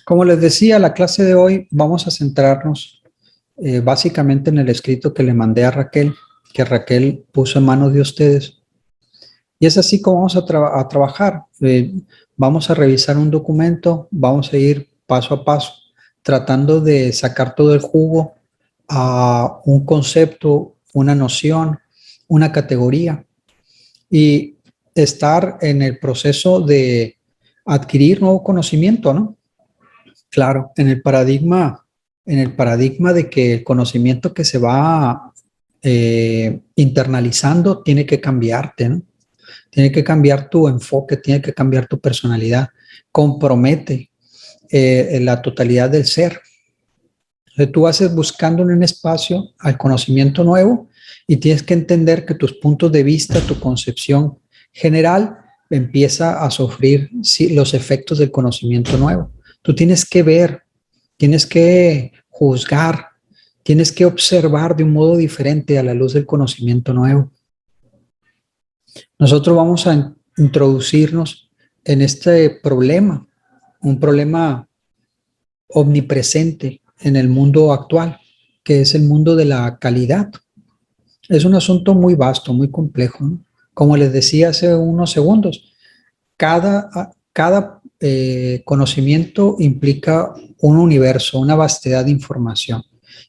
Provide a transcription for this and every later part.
Como les decía, la clase de hoy vamos a centrarnos básicamente en el escrito que le mandé a Raquel, que Raquel puso en manos de ustedes. Y es así como vamos a trabajar. Vamos a revisar un documento, vamos a ir paso a paso, tratando de sacar todo el jugo a un concepto, una noción, una categoría y estar en el proceso de adquirir nuevo conocimiento, ¿no? Claro, en el paradigma de que el conocimiento que se va internalizando tiene que cambiarte, ¿no? Tiene que cambiar tu enfoque, tiene que cambiar tu personalidad, compromete la totalidad del ser. Entonces, tú haces buscando en un espacio al conocimiento nuevo y tienes que entender que tus puntos de vista, tu concepción general empieza a sufrir los efectos del conocimiento nuevo. Tú tienes que ver, tienes que juzgar, tienes que observar de un modo diferente a la luz del conocimiento nuevo. Nosotros vamos a introducirnos en este problema, un problema omnipresente en el mundo actual, que es el mundo de la calidad. Es un asunto muy vasto, muy complejo, ¿no? Como les decía hace unos segundos, cada conocimiento implica un universo, una vastedad de información.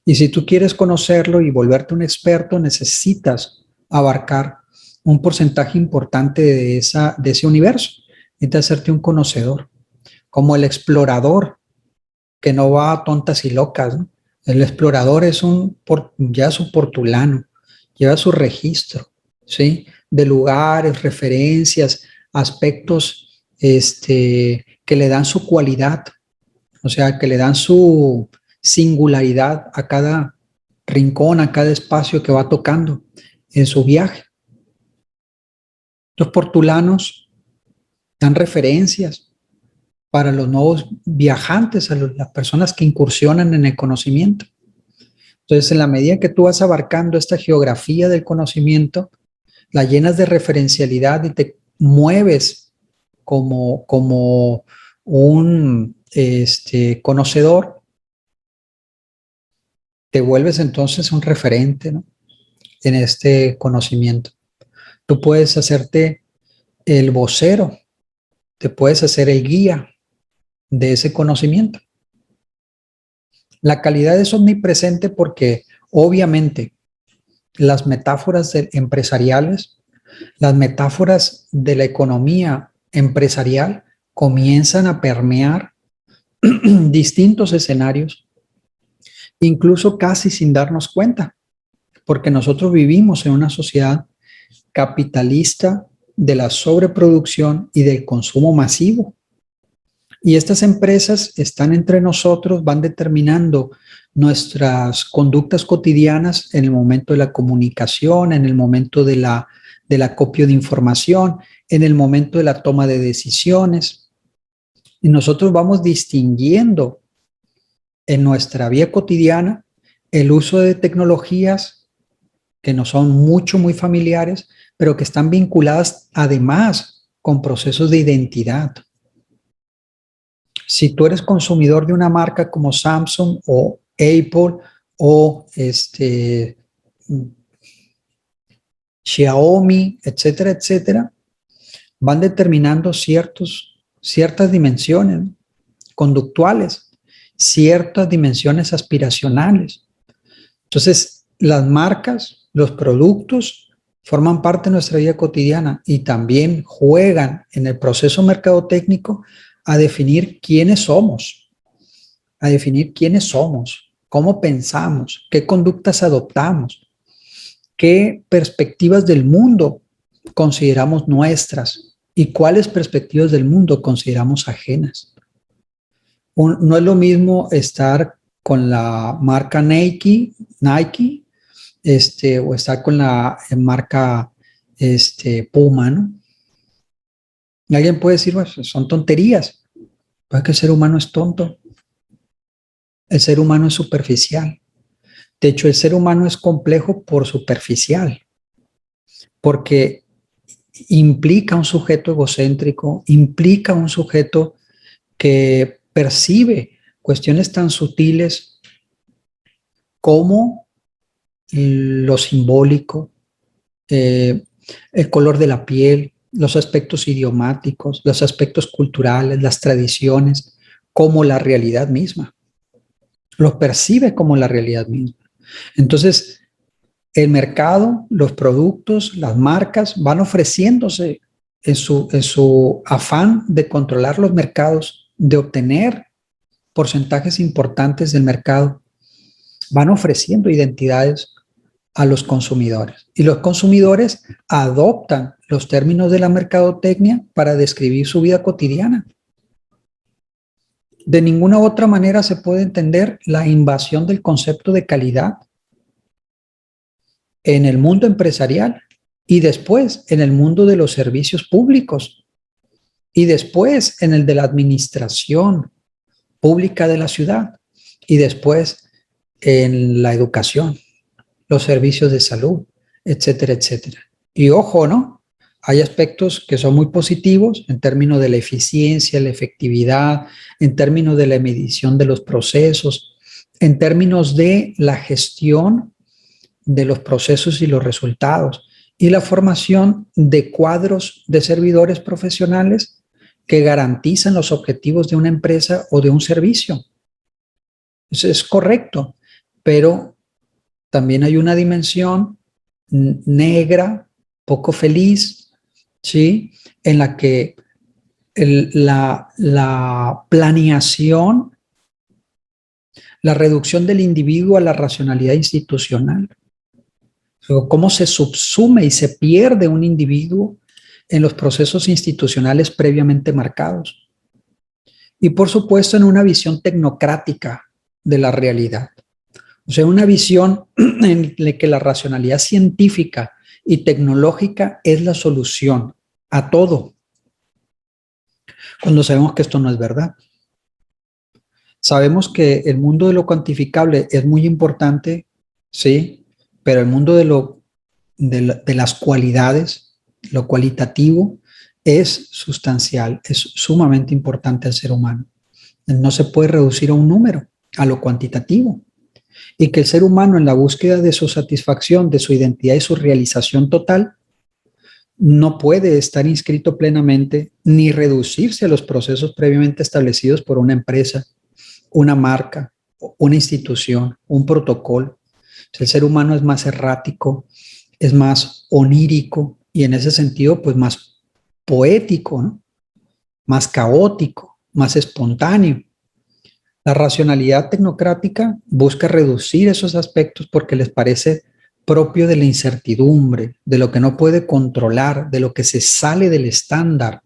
Y si tú quieres conocerlo y volverte un experto, necesitas abarcar un porcentaje importante de ese universo. Necesitas hacerte un conocedor, como el explorador que no va a tontas y locas, ¿no? El explorador ya es un portulano, lleva su registro, ¿sí? De lugares, referencias, aspectos que le dan su cualidad, o sea, que le dan su singularidad a cada rincón, a cada espacio que va tocando en su viaje. Los portulanos dan referencias para los nuevos viajantes, a las personas que incursionan en el conocimiento. Entonces, en la medida que tú vas abarcando esta geografía del conocimiento, la llenas de referencialidad y te mueves como un conocedor, te vuelves entonces un referente, ¿no? En este conocimiento. Tú puedes hacerte el vocero, te puedes hacer el guía de ese conocimiento. La calidad es omnipresente porque obviamente las metáforas empresariales, las metáforas de la economía empresarial comienzan a permear distintos escenarios, incluso casi sin darnos cuenta, porque nosotros vivimos en una sociedad capitalista de la sobreproducción y del consumo masivo. Y estas empresas están entre nosotros, van determinando nuestras conductas cotidianas en el momento de la comunicación, en el momento del acopio de información, en el momento de la toma de decisiones. Y nosotros vamos distinguiendo en nuestra vida cotidiana el uso de tecnologías que nos son muy familiares, pero que están vinculadas además con procesos de identidad. Si tú eres consumidor de una marca como Samsung o Apple o Xiaomi, etcétera, etcétera, van determinando ciertas dimensiones conductuales, ciertas dimensiones aspiracionales. Entonces, las marcas, los productos forman parte de nuestra vida cotidiana y también juegan en el proceso mercadotécnico a definir quiénes somos, cómo pensamos, qué conductas adoptamos, qué perspectivas del mundo consideramos nuestras y cuáles perspectivas del mundo consideramos ajenas. No es lo mismo estar con la marca Nike, o estar con la marca Puma, ¿no? Y alguien puede decir, pues, son tonterías. Pues que el ser humano es tonto. El ser humano es superficial. De hecho, el ser humano es complejo por superficial, porque implica un sujeto egocéntrico, implica un sujeto que percibe cuestiones tan sutiles como lo simbólico, el color de la piel, los aspectos idiomáticos, los aspectos culturales, las tradiciones, como la realidad misma. Los percibe como la realidad misma. Entonces, el mercado, los productos, las marcas van ofreciéndose en su afán de controlar los mercados, de obtener porcentajes importantes del mercado, van ofreciendo identidades a los consumidores. Y los consumidores adoptan los términos de la mercadotecnia para describir su vida cotidiana. De ninguna otra manera se puede entender la invasión del concepto de calidad en el mundo empresarial y después en el mundo de los servicios públicos y después en el de la administración pública de la ciudad y después en la educación, los servicios de salud, etcétera, etcétera. Y ojo, ¿no? Hay aspectos que son muy positivos en términos de la eficiencia, la efectividad, en términos de la medición de los procesos, en términos de la gestión de los procesos y los resultados, y la formación de cuadros de servidores profesionales que garantizan los objetivos de una empresa o de un servicio. Eso es correcto, pero también hay una dimensión negra, poco feliz, ¿sí? En la que la planeación, la reducción del individuo a la racionalidad institucional, cómo se subsume y se pierde un individuo en los procesos institucionales previamente marcados. Y por supuesto en una visión tecnocrática de la realidad. O sea, una visión en la que la racionalidad científica y tecnológica es la solución a todo, cuando sabemos que esto no es verdad. Sabemos que el mundo de lo cuantificable es muy importante, sí, pero el mundo de las cualidades, lo cualitativo, es sustancial, es sumamente importante al ser humano. No se puede reducir a un número, a lo cuantitativo. Y que el ser humano, en la búsqueda de su satisfacción, de su identidad y su realización total, no puede estar inscrito plenamente ni reducirse a los procesos previamente establecidos por una empresa, una marca, una institución, un protocolo. El ser humano es más errático, es más onírico y en ese sentido, pues más poético, ¿no? Más caótico, más espontáneo. La racionalidad tecnocrática busca reducir esos aspectos porque les parece propio de la incertidumbre, de lo que no puede controlar, de lo que se sale del estándar.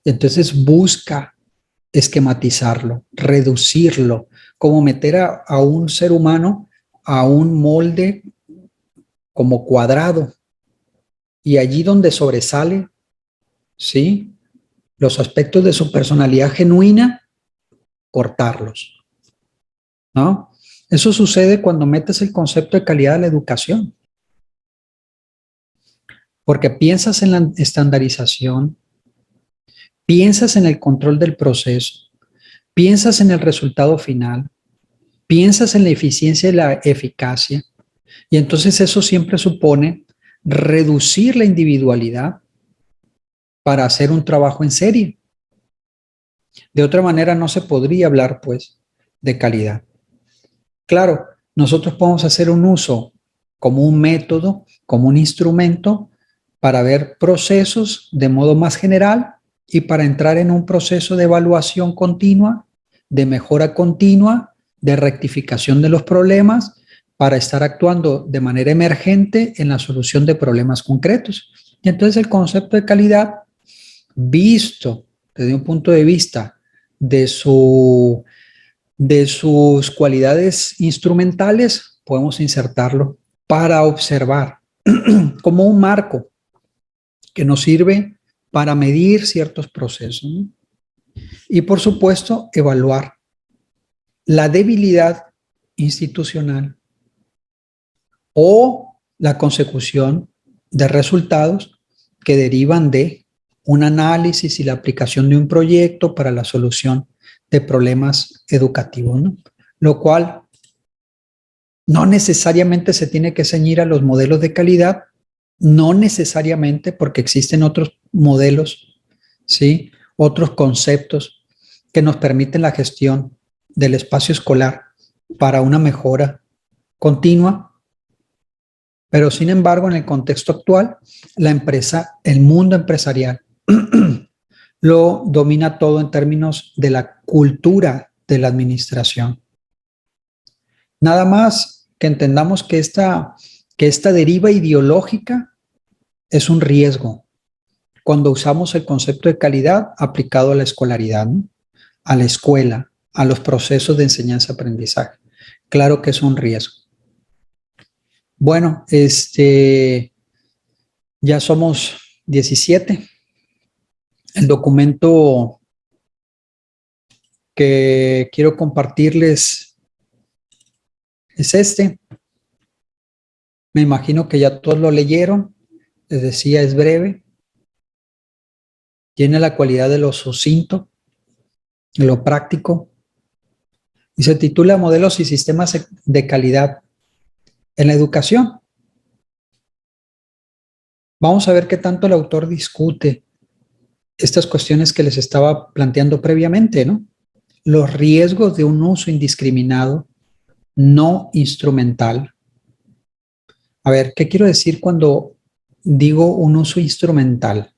Entonces busca esquematizarlo, reducirlo, como meter a un ser humano a un molde como cuadrado. Y allí donde sobresale, ¿sí?, los aspectos de su personalidad genuina, cortarlos, ¿no? Eso sucede cuando metes el concepto de calidad a la educación. Porque piensas en la estandarización, piensas en el control del proceso, piensas en el resultado final, piensas en la eficiencia y la eficacia, y entonces eso siempre supone reducir la individualidad para hacer un trabajo en serie. De otra manera no se podría hablar, pues, de calidad. Claro, nosotros podemos hacer un uso como un método, como un instrumento para ver procesos de modo más general y para entrar en un proceso de evaluación continua, de mejora continua, de rectificación de los problemas, para estar actuando de manera emergente en la solución de problemas concretos. Y entonces el concepto de calidad, visto desde un punto de vista de sus cualidades instrumentales, podemos insertarlo para observar como un marco que nos sirve para medir ciertos procesos, ¿no? Y por supuesto, evaluar la debilidad institucional o la consecución de resultados que derivan de un análisis y la aplicación de un proyecto para la solución de problemas educativos, ¿no? Lo cual no necesariamente se tiene que ceñir a los modelos de calidad, no necesariamente porque existen otros modelos, ¿sí? Otros conceptos que nos permiten la gestión del espacio escolar para una mejora continua, pero sin embargo, en el contexto actual, la empresa, el mundo empresarial, lo domina todo en términos de la cultura de la administración. Nada más que entendamos que esta deriva ideológica es un riesgo cuando usamos el concepto de calidad aplicado a la escolaridad, ¿no? A la escuela, a los procesos de enseñanza-aprendizaje. Claro que es un riesgo. Bueno, ya somos 17. El documento que quiero compartirles es este. Me imagino que ya todos lo leyeron. Les decía, es breve. Tiene la cualidad de lo sucinto, de lo práctico. Y se titula Modelos y Sistemas de Calidad en la Educación. Vamos a ver qué tanto el autor discute estas cuestiones que les estaba planteando previamente, ¿no? Los riesgos de un uso indiscriminado, no instrumental. A ver, ¿qué quiero decir cuando digo un uso instrumental?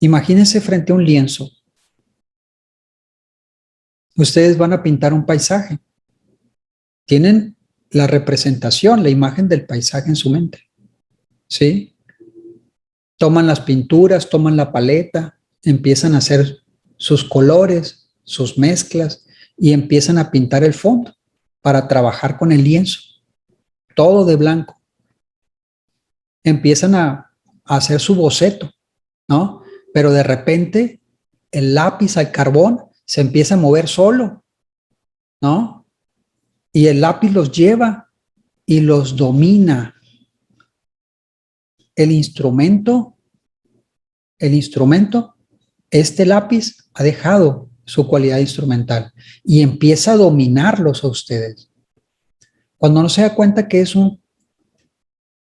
Imagínense frente a un lienzo. Ustedes van a pintar un paisaje. Tienen la representación, la imagen del paisaje en su mente. ¿Sí? Toman las pinturas, toman la paleta, empiezan a hacer sus colores, sus mezclas y empiezan a pintar el fondo para trabajar con el lienzo. Todo de blanco. Empiezan a hacer su boceto, ¿no? Pero de repente el lápiz al carbón se empieza a mover solo, ¿no? Y el lápiz los lleva y los domina. El instrumento, este lápiz ha dejado su cualidad instrumental y empieza a dominarlos a ustedes. Cuando no se da cuenta que es un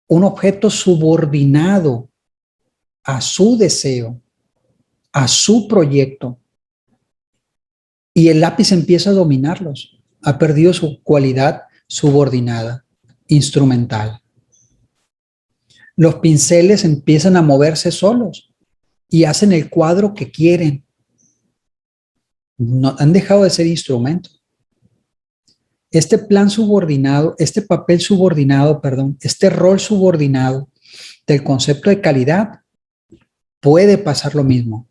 objeto subordinado a su deseo, a su proyecto, y el lápiz empieza a dominarlos, ha perdido su cualidad subordinada, instrumental. Los pinceles empiezan a moverse solos y hacen el cuadro que quieren. No, han dejado de ser instrumentos. Este plan subordinado, este papel subordinado, perdón, este rol subordinado del concepto de calidad puede pasar lo mismo.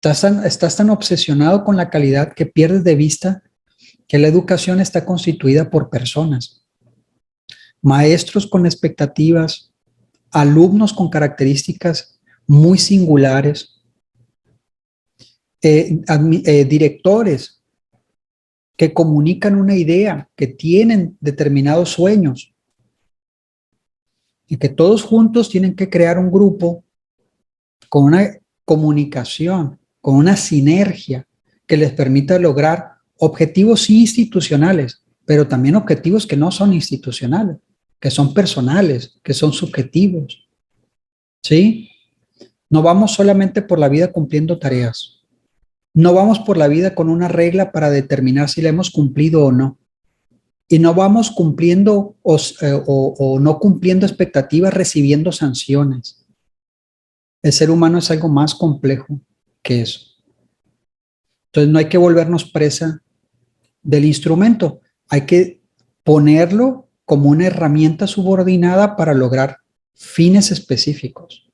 Estás tan obsesionado con la calidad que pierdes de vista que la educación está constituida por personas, maestros con expectativas, alumnos con características muy singulares, directores que comunican una idea, que tienen determinados sueños y que todos juntos tienen que crear un grupo con una comunicación, con una sinergia que les permita lograr objetivos institucionales, pero también objetivos que no son institucionales, que son personales, que son subjetivos. ¿Sí? No vamos solamente por la vida cumpliendo tareas. No vamos por la vida con una regla para determinar si la hemos cumplido o no. Y no vamos cumpliendo o no cumpliendo expectativas recibiendo sanciones. El ser humano es algo más complejo que eso. Entonces no hay que volvernos presa del instrumento. Hay que ponerlo como una herramienta subordinada para lograr fines específicos.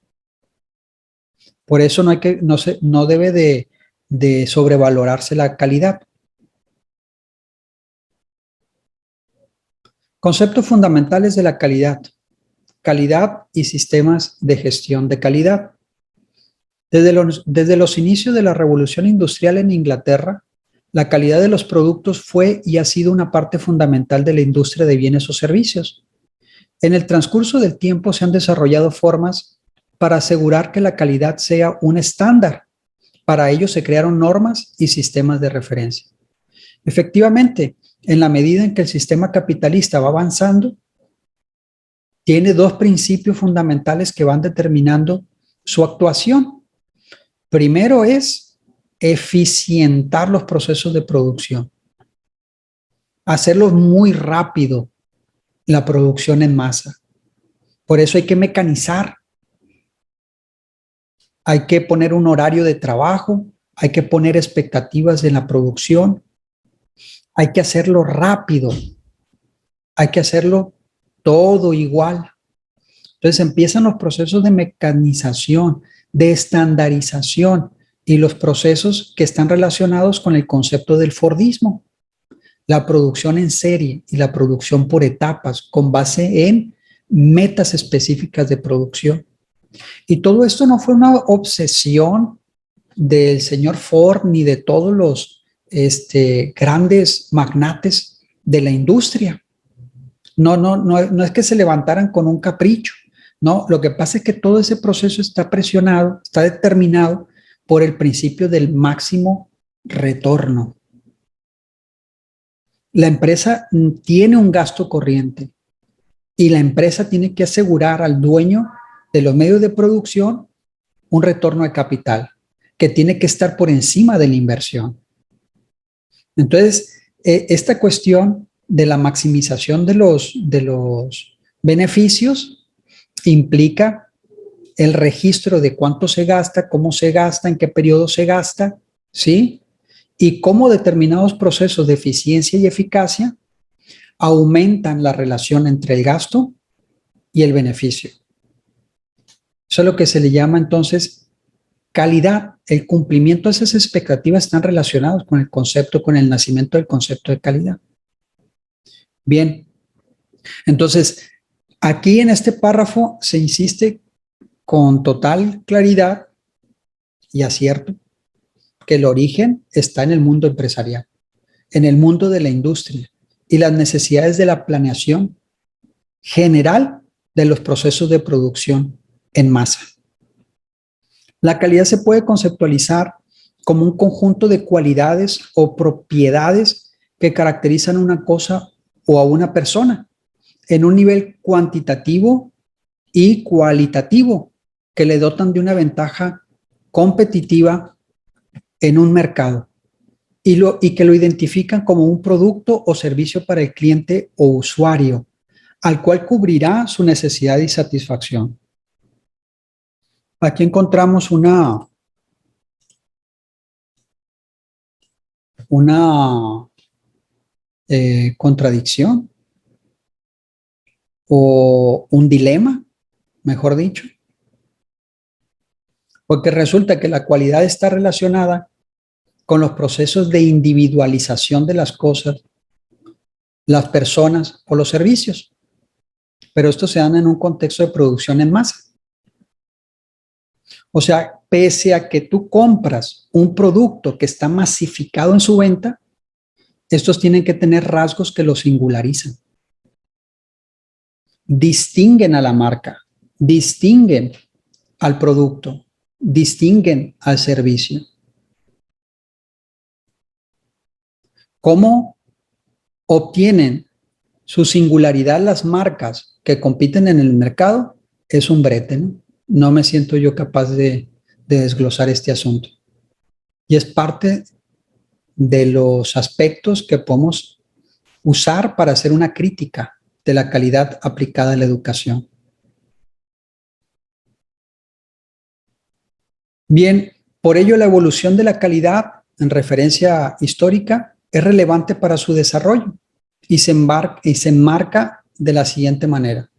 Por eso no debe de sobrevalorarse la calidad. Conceptos fundamentales de la calidad. Calidad y sistemas de gestión de calidad. Desde los inicios de la revolución industrial en Inglaterra, la calidad de los productos fue y ha sido una parte fundamental de la industria de bienes o servicios. En el transcurso del tiempo se han desarrollado formas para asegurar que la calidad sea un estándar Para ello se crearon normas y sistemas de referencia. Efectivamente, en la medida en que el sistema capitalista va avanzando, tiene dos principios fundamentales que van determinando su actuación. Primero es eficientar los procesos de producción, hacerlos muy rápido, la producción en masa. Por eso hay que mecanizar, hay que poner un horario de trabajo, hay que poner expectativas en la producción, hay que hacerlo rápido, hay que hacerlo todo igual. Entonces empiezan los procesos de mecanización, de estandarización y los procesos que están relacionados con el concepto del Fordismo, la producción en serie y la producción por etapas con base en metas específicas de producción. Y todo esto no fue una obsesión del señor Ford ni de todos los grandes magnates de la industria. No es que se levantaran con un capricho. No, lo que pasa es que todo ese proceso está presionado, está determinado por el principio del máximo retorno. La empresa tiene un gasto corriente y la empresa tiene que asegurar al dueño de los medios de producción un retorno de capital que tiene que estar por encima de la inversión. Entonces, esta cuestión de la maximización de los beneficios implica el registro de cuánto se gasta, cómo se gasta, en qué periodo se gasta, ¿sí? Y cómo determinados procesos de eficiencia y eficacia aumentan la relación entre el gasto y el beneficio. Eso es lo que se le llama entonces calidad. El cumplimiento de esas expectativas están relacionados con el concepto, con el nacimiento del concepto de calidad. Bien, entonces aquí en este párrafo se insiste con total claridad y acierto que el origen está en el mundo empresarial, en el mundo de la industria y las necesidades de la planeación general de los procesos de producción en masa. La calidad se puede conceptualizar como un conjunto de cualidades o propiedades que caracterizan una cosa o a una persona en un nivel cuantitativo y cualitativo que le dotan de una ventaja competitiva en un mercado y que lo identifican como un producto o servicio para el cliente o usuario, al cual cubrirá su necesidad y satisfacción. Aquí encontramos una contradicción o un dilema, mejor dicho, porque resulta que la cualidad está relacionada con los procesos de individualización de las cosas, las personas o los servicios, pero estos se dan en un contexto de producción en masa. O sea, pese a que tú compras un producto que está masificado en su venta, estos tienen que tener rasgos que lo singularizan. Distinguen a la marca, distinguen al producto, distinguen al servicio. ¿Cómo obtienen su singularidad las marcas que compiten en el mercado? Es un brete, ¿no? No me siento yo capaz de desglosar este asunto. Y es parte de los aspectos que podemos usar para hacer una crítica de la calidad aplicada a la educación. Bien, por ello la evolución de la calidad en referencia histórica es relevante para su desarrollo y se enmarca de la siguiente manera.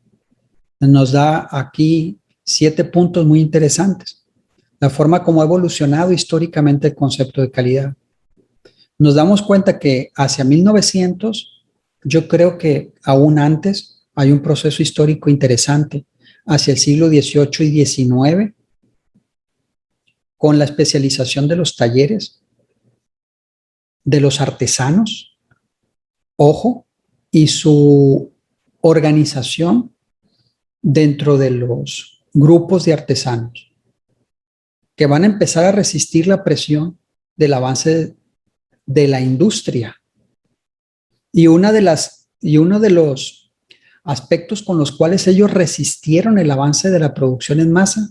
Nos da aquí 7 puntos muy interesantes. La forma como ha evolucionado históricamente el concepto de calidad. Nos damos cuenta que hacia 1900, yo creo que aún antes, hay un proceso histórico interesante hacia el siglo XVIII y XIX, con la especialización de los talleres, de los artesanos, ojo, y su organización dentro de los grupos de artesanos. que van a empezar a resistir la presión del avance de la industria. Y uno de los aspectos con los cuales ellos resistieron el avance de la producción en masa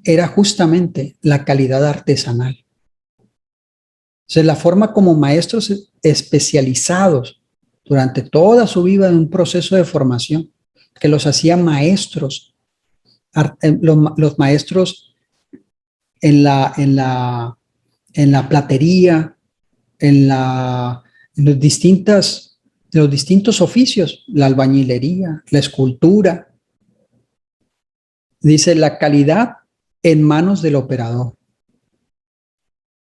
era justamente la calidad artesanal. O sea, la forma como maestros especializados durante toda su vida en un proceso de formación que los hacía maestros, los maestros en la platería, en los distintos oficios, la albañilería, la escultura. Dice la calidad en manos del operador.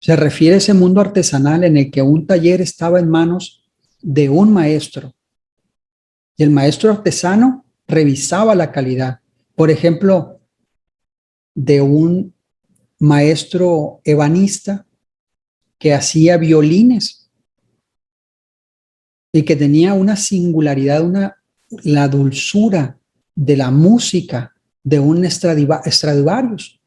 Se refiere a ese mundo artesanal en el que un taller estaba en manos de un maestro y el maestro artesano revisaba la calidad. Por ejemplo, de un maestro ebanista que hacía violines y que tenía una singularidad, la dulzura de la música de un Stradivarius.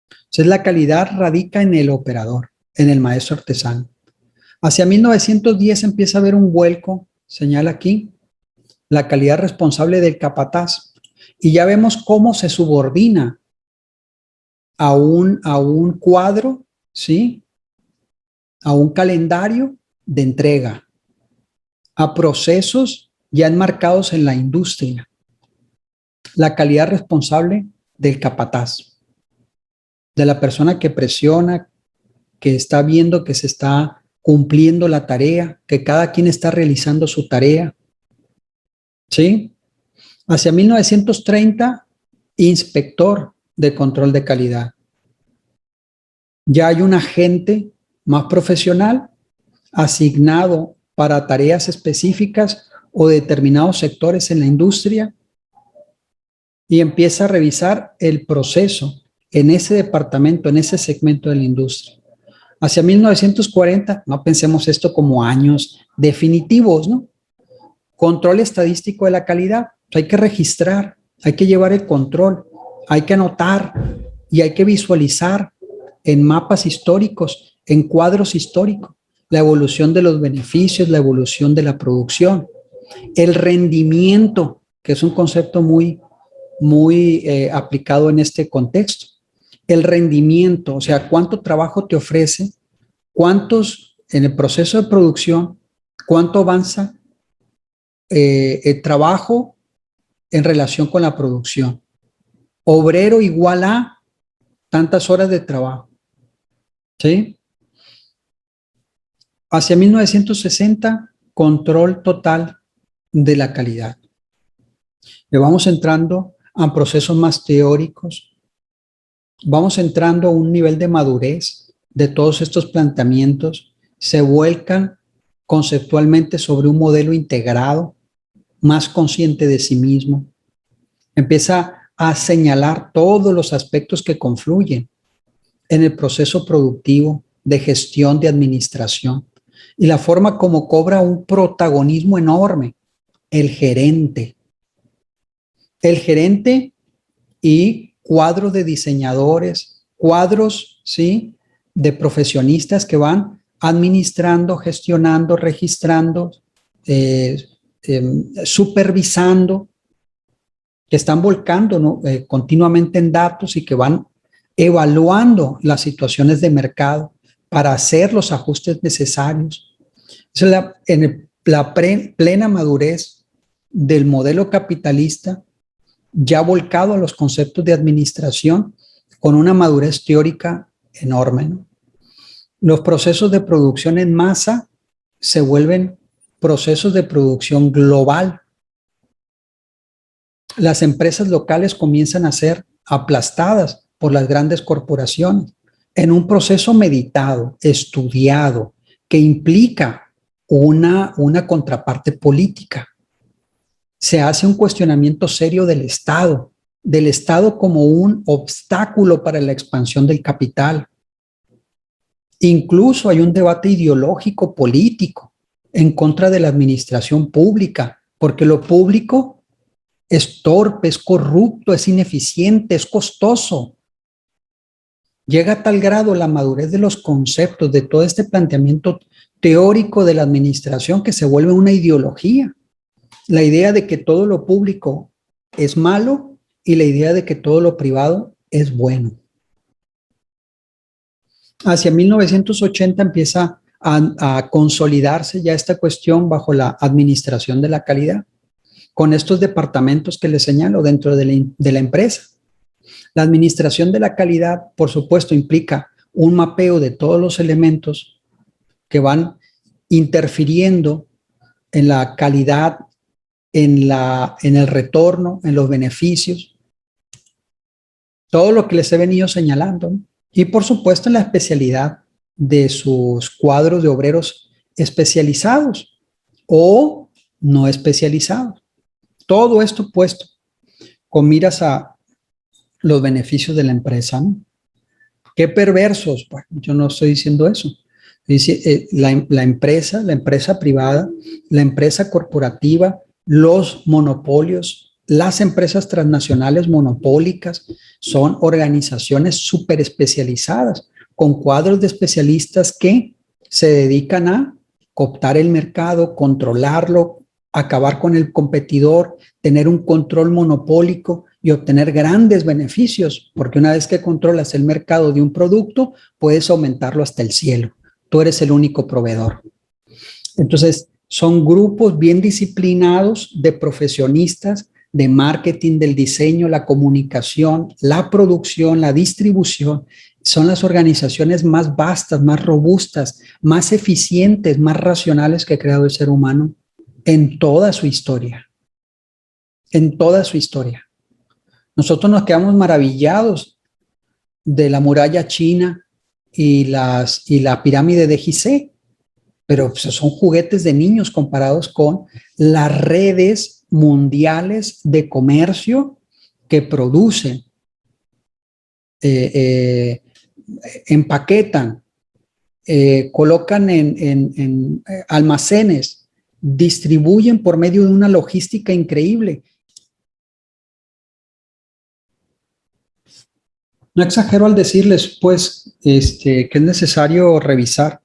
Entonces la calidad radica en el operador, en el maestro artesano. Hacia 1910 empieza a haber un vuelco, señala aquí, la calidad responsable del capataz. Y ya vemos cómo se subordina a un cuadro, ¿sí? A un calendario de entrega, a procesos ya enmarcados en la industria. La calidad responsable del capataz, de la persona que presiona, que está viendo que se está cumpliendo la tarea, que cada quien está realizando su tarea. ¿Sí? Hacia 1930, inspector de control de calidad. Ya hay un agente más profesional asignado para tareas específicas o determinados sectores en la industria y empieza a revisar el proceso en ese departamento, en ese segmento de la industria. Hacia 1940, no pensemos esto como años definitivos, ¿no? Control estadístico de la calidad. Hay que registrar, hay que llevar el control, hay que anotar y hay que visualizar en mapas históricos, en cuadros históricos, la evolución de los beneficios, la evolución de la producción, el rendimiento, que es un concepto muy aplicado en este contexto. El rendimiento, o sea, cuánto trabajo te ofrece, cuántos en el proceso de producción, cuánto avanza el trabajo en relación con la producción. Obrero igual a tantas horas de trabajo. ¿Sí? Hacia 1960, control total de la calidad. Le vamos entrando a procesos más teóricos. Vamos entrando a un nivel de madurez de todos estos planteamientos. Se vuelcan conceptualmente sobre un modelo integrado, más consciente de sí mismo. Empieza a señalar todos los aspectos que confluyen en el proceso productivo, de gestión, de administración, y la forma como cobra un protagonismo enorme el gerente. El gerente y cuadro de diseñadores, cuadros, ¿sí?, de profesionistas que van administrando, gestionando, registrando, supervisando, que están volcando, ¿no?, continuamente en datos y que van evaluando las situaciones de mercado para hacer los ajustes necesarios. Esa es la plena madurez del modelo capitalista, ya volcado a los conceptos de administración, con una madurez teórica enorme, ¿no? Los procesos de producción en masa se vuelven procesos de producción global. Las empresas locales comienzan a ser aplastadas por las grandes corporaciones en un proceso meditado, estudiado, que implica una contraparte política. Se hace un cuestionamiento serio del Estado como un obstáculo para la expansión del capital. Incluso hay un debate ideológico político en contra de la administración pública, porque lo público es torpe, es corrupto, es ineficiente, es costoso. Llega a tal grado la madurez de los conceptos, de todo este planteamiento teórico de la administración, que se vuelve una ideología. La idea de que todo lo público es malo y la idea de que todo lo privado es bueno. Hacia 1980 empieza a consolidarse ya esta cuestión bajo la administración de la calidad, con estos departamentos que les señalo dentro de la empresa. La administración de la calidad, por supuesto, implica un mapeo de todos los elementos que van interfiriendo en la calidad, en el retorno, en los beneficios, todo lo que les he venido señalando, ¿no? Y por supuesto en la especialidad de sus cuadros de obreros especializados o no especializados. Todo esto puesto con miras a los beneficios de la empresa, ¿no? Qué perversos. Bueno, yo no estoy diciendo eso. Dice, la empresa privada, la empresa corporativa, los monopolios, las empresas transnacionales monopólicas son organizaciones súper especializadas con cuadros de especialistas que se dedican a cooptar el mercado, controlarlo, acabar con el competidor, tener un control monopólico y obtener grandes beneficios, porque una vez que controlas el mercado de un producto, puedes aumentarlo hasta el cielo. Tú eres el único proveedor. Entonces, son grupos bien disciplinados de profesionistas de marketing, del diseño, la comunicación, la producción, la distribución. Son las organizaciones más vastas, más robustas, más eficientes, más racionales que ha creado el ser humano en toda su historia. En toda su historia. Nosotros nos quedamos maravillados de la muralla china y la pirámide de Gizeh, pero pues, son juguetes de niños comparados con las redes mundiales de comercio que producen, empaquetan, colocan en almacenes, distribuyen por medio de una logística increíble. No exagero al decirles, pues, que es necesario revisar,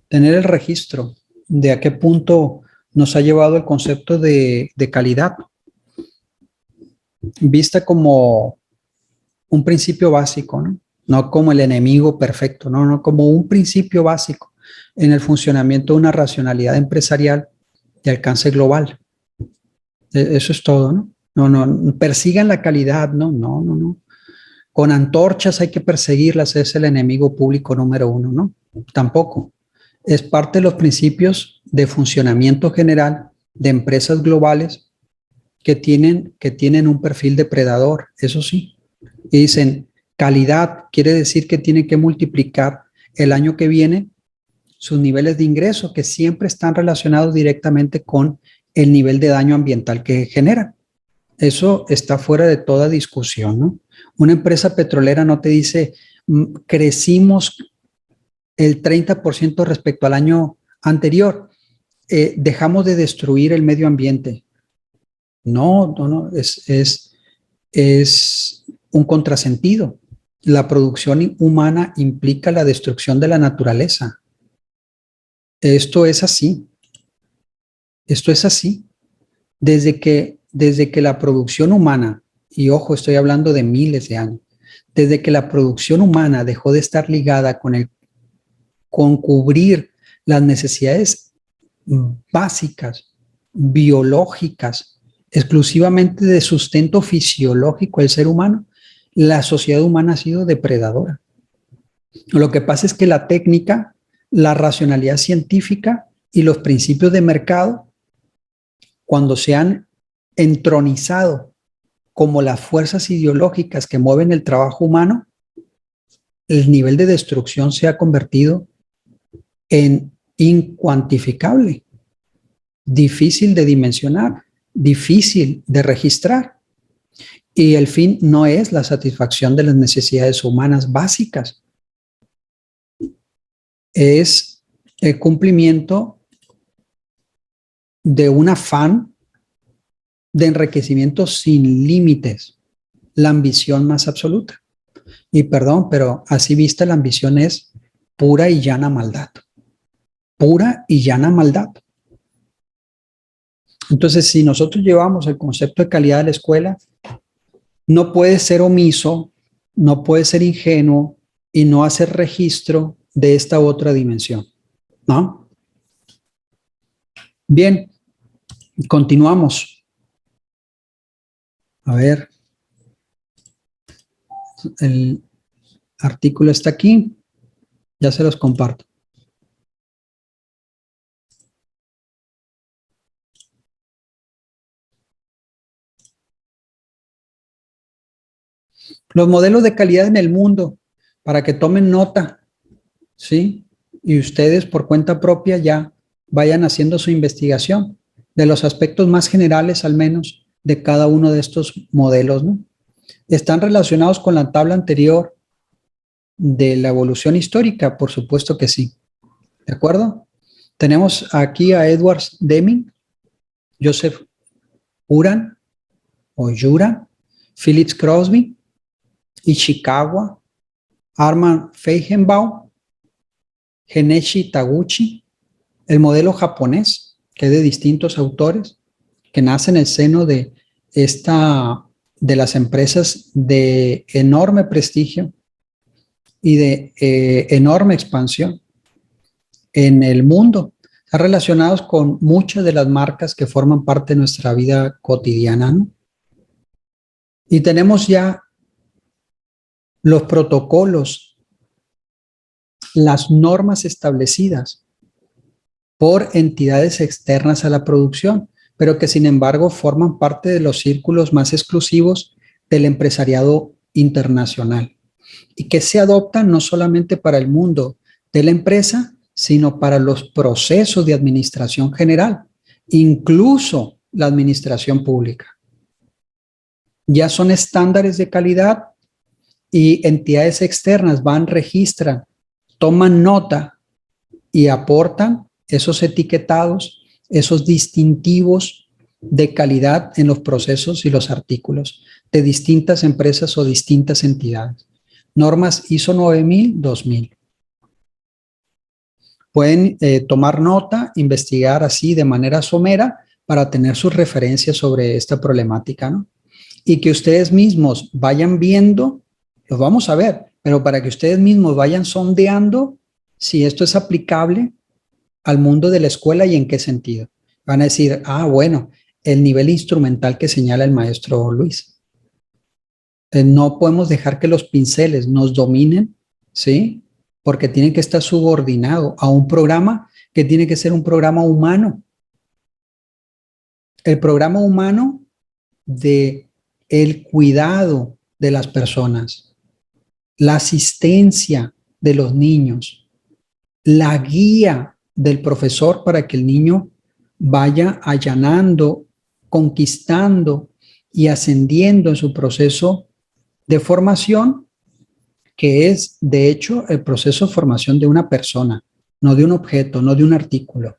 tener el registro de a qué punto nos ha llevado el concepto de calidad, vista como un principio básico, ¿no? No como el enemigo perfecto, no, como un principio básico en el funcionamiento de una racionalidad empresarial de alcance global. Eso es todo, ¿no? No, persigan la calidad, no. Con antorchas hay que perseguirlas, es el enemigo público número uno, ¿no? Tampoco. Es parte de los principios de funcionamiento general de empresas globales que tienen un perfil depredador, eso sí. Y dicen, calidad quiere decir que tienen que multiplicar el año que viene sus niveles de ingreso, que siempre están relacionados directamente con el nivel de daño ambiental que generan. Eso está fuera de toda discusión, ¿no? Una empresa petrolera no te dice, crecimos el 30% respecto al año anterior, dejamos de destruir el medio ambiente. No, es un contrasentido. La producción humana implica la destrucción de la naturaleza. Esto es así. Esto es así. Desde que la producción humana, y ojo, estoy hablando de miles de años, desde que la producción humana dejó de estar ligada con cubrir las necesidades básicas, biológicas, exclusivamente de sustento fisiológico del ser humano, la sociedad humana ha sido depredadora. Lo que pasa es que la técnica, la racionalidad científica y los principios de mercado, cuando se han entronizado como las fuerzas ideológicas que mueven el trabajo humano, el nivel de destrucción se ha convertido en incuantificable, difícil de dimensionar, difícil de registrar. Y el fin no es la satisfacción de las necesidades humanas básicas, es el cumplimiento de un afán de enriquecimiento sin límites, la ambición más absoluta. Y perdón, pero así vista la ambición es pura y llana maldad. Pura y llana maldad. Entonces, si nosotros llevamos el concepto de calidad de la escuela, no puede ser omiso, no puede ser ingenuo y no hacer registro de esta otra dimensión, ¿no? Bien, continuamos. A ver, el artículo está aquí, ya se los comparto. Los modelos de calidad en el mundo, para que tomen nota, ¿sí? Y ustedes por cuenta propia ya vayan haciendo su investigación de los aspectos más generales, al menos, de cada uno de estos modelos, ¿no? ¿Están relacionados con la tabla anterior de la evolución histórica? Por supuesto que sí. ¿De acuerdo? Tenemos aquí a Edward Deming, Joseph Uran o Juran, Phillips Crosby, Ishikawa, Arman Feigenbaum, Geneshi Taguchi, el modelo japonés, que es de distintos autores, que nace en el seno de de las empresas de enorme prestigio y de enorme expansión en el mundo, están relacionados con muchas de las marcas que forman parte de nuestra vida cotidiana, ¿no? Y tenemos ya los protocolos, las normas establecidas por entidades externas a la producción, pero que sin embargo forman parte de los círculos más exclusivos del empresariado internacional y que se adoptan no solamente para el mundo de la empresa, sino para los procesos de administración general, incluso la administración pública. Ya son estándares de calidad y entidades externas van, registran, toman nota y aportan esos etiquetados, esos distintivos de calidad en los procesos y los artículos de distintas empresas o distintas entidades. Normas ISO 9000, 2000. Pueden tomar nota, investigar así de manera somera para tener sus referencias sobre esta problemática, ¿no? Y que ustedes mismos vayan viendo, los vamos a ver, pero para que ustedes mismos vayan sondeando si esto es aplicable al mundo de la escuela y en qué sentido. Van a decir, ah, bueno, el nivel instrumental que señala el maestro Luis. No podemos dejar que los pinceles nos dominen, ¿sí? Porque tienen que estar subordinados a un programa que tiene que ser un programa humano. El programa humano de el cuidado de las personas, la asistencia de los niños, la guía del profesor para que el niño vaya allanando, conquistando y ascendiendo en su proceso de formación, que es, de hecho, el proceso de formación de una persona, no de un objeto, no de un artículo.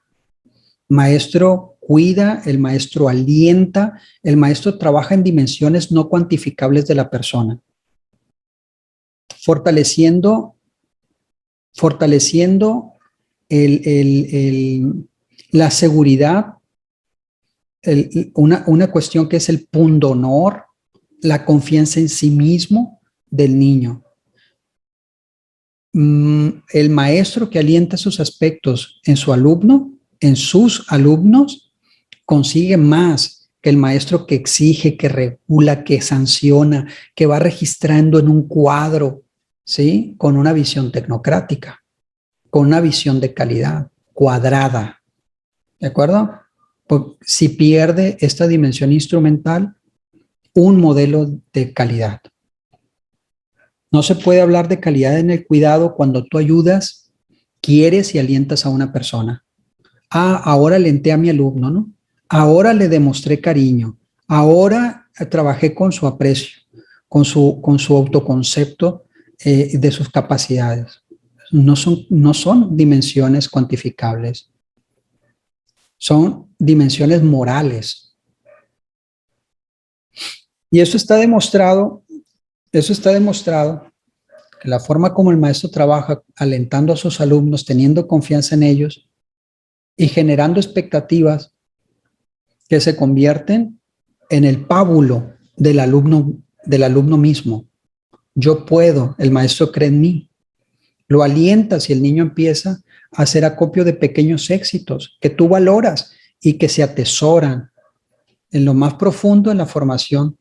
Maestro cuida, el maestro alienta, el maestro trabaja en dimensiones no cuantificables de la persona, fortaleciendo la seguridad, una cuestión que es el pundonor, la confianza en sí mismo del niño. El maestro que alienta esos aspectos en su alumno, en sus alumnos, consigue más que el maestro que exige, que regula, que sanciona, que va registrando en un cuadro, ¿sí? Con una visión tecnocrática, con una visión de calidad cuadrada, ¿de acuerdo? Pues, si pierde esta dimensión instrumental, un modelo de calidad. No se puede hablar de calidad en el cuidado cuando tú ayudas, quieres y alientas a una persona. Ah, ahora alenté a mi alumno, ¿no? Ahora le demostré cariño. Ahora trabajé con su aprecio, con su autoconcepto de sus capacidades. No son dimensiones cuantificables. Son dimensiones morales. Y eso está demostrado que la forma como el maestro trabaja alentando a sus alumnos, teniendo confianza en ellos y generando expectativas que se convierten en el pábulo del alumno mismo. Yo puedo, el maestro cree en mí. Lo alientas y el niño empieza a hacer acopio de pequeños éxitos que tú valoras y que se atesoran en lo más profundo en la formación,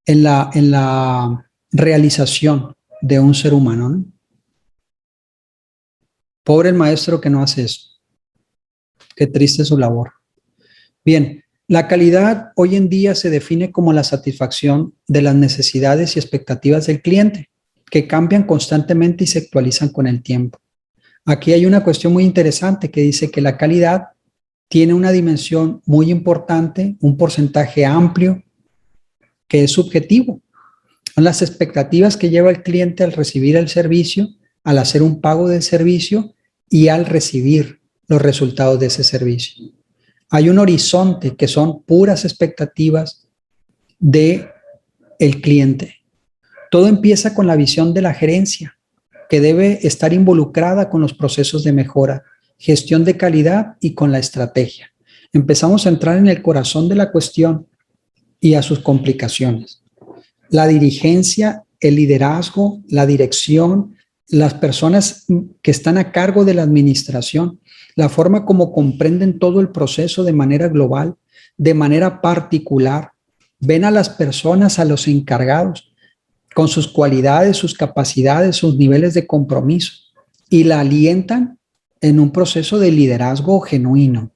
en la realización de un ser humano, ¿no? Pobre el maestro que no hace eso. Qué triste su labor. Bien, la calidad hoy en día se define como la satisfacción de las necesidades y expectativas del cliente, que cambian constantemente y se actualizan con el tiempo. Aquí hay una cuestión muy interesante que dice que la calidad tiene una dimensión muy importante, un porcentaje amplio, que es subjetivo. Son las expectativas que lleva el cliente al recibir el servicio, al hacer un pago del servicio y al recibir los resultados de ese servicio. Hay un horizonte que son puras expectativas de el cliente. Todo empieza con la visión de la gerencia, que debe estar involucrada con los procesos de mejora, gestión de calidad y con la estrategia. Empezamos a entrar en el corazón de la cuestión y a sus complicaciones. La dirigencia, el liderazgo, la dirección, las personas que están a cargo de la administración, la forma como comprenden todo el proceso de manera global, de manera particular, ven a las personas, a los encargados, con sus cualidades, sus capacidades, sus niveles de compromiso, y la alientan en un proceso de liderazgo genuino.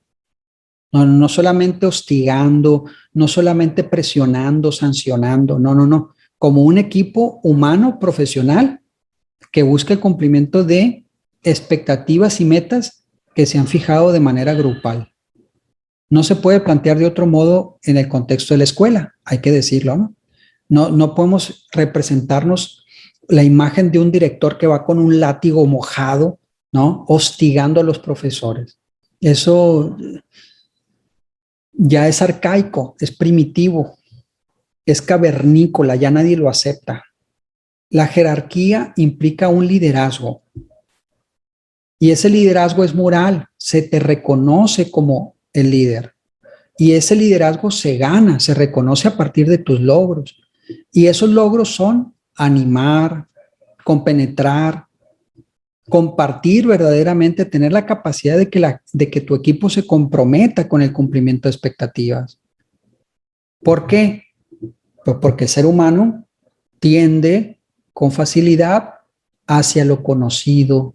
No solamente hostigando, no solamente presionando, sancionando, no. Como un equipo humano profesional que busca el cumplimiento de expectativas y metas que se han fijado de manera grupal. No se puede plantear de otro modo en el contexto de la escuela, hay que decirlo, ¿no? No podemos representarnos la imagen de un director que va con un látigo mojado, ¿no? Hostigando a los profesores. Eso ya es arcaico, es primitivo, es cavernícola, ya nadie lo acepta. La jerarquía implica un liderazgo y ese liderazgo es moral, se te reconoce como el líder y ese liderazgo se gana, se reconoce a partir de tus logros y esos logros son animar, compenetrar, compartir verdaderamente, tener la capacidad de que tu equipo se comprometa con el cumplimiento de expectativas. ¿Por qué? Pues porque el ser humano tiende con facilidad hacia lo conocido,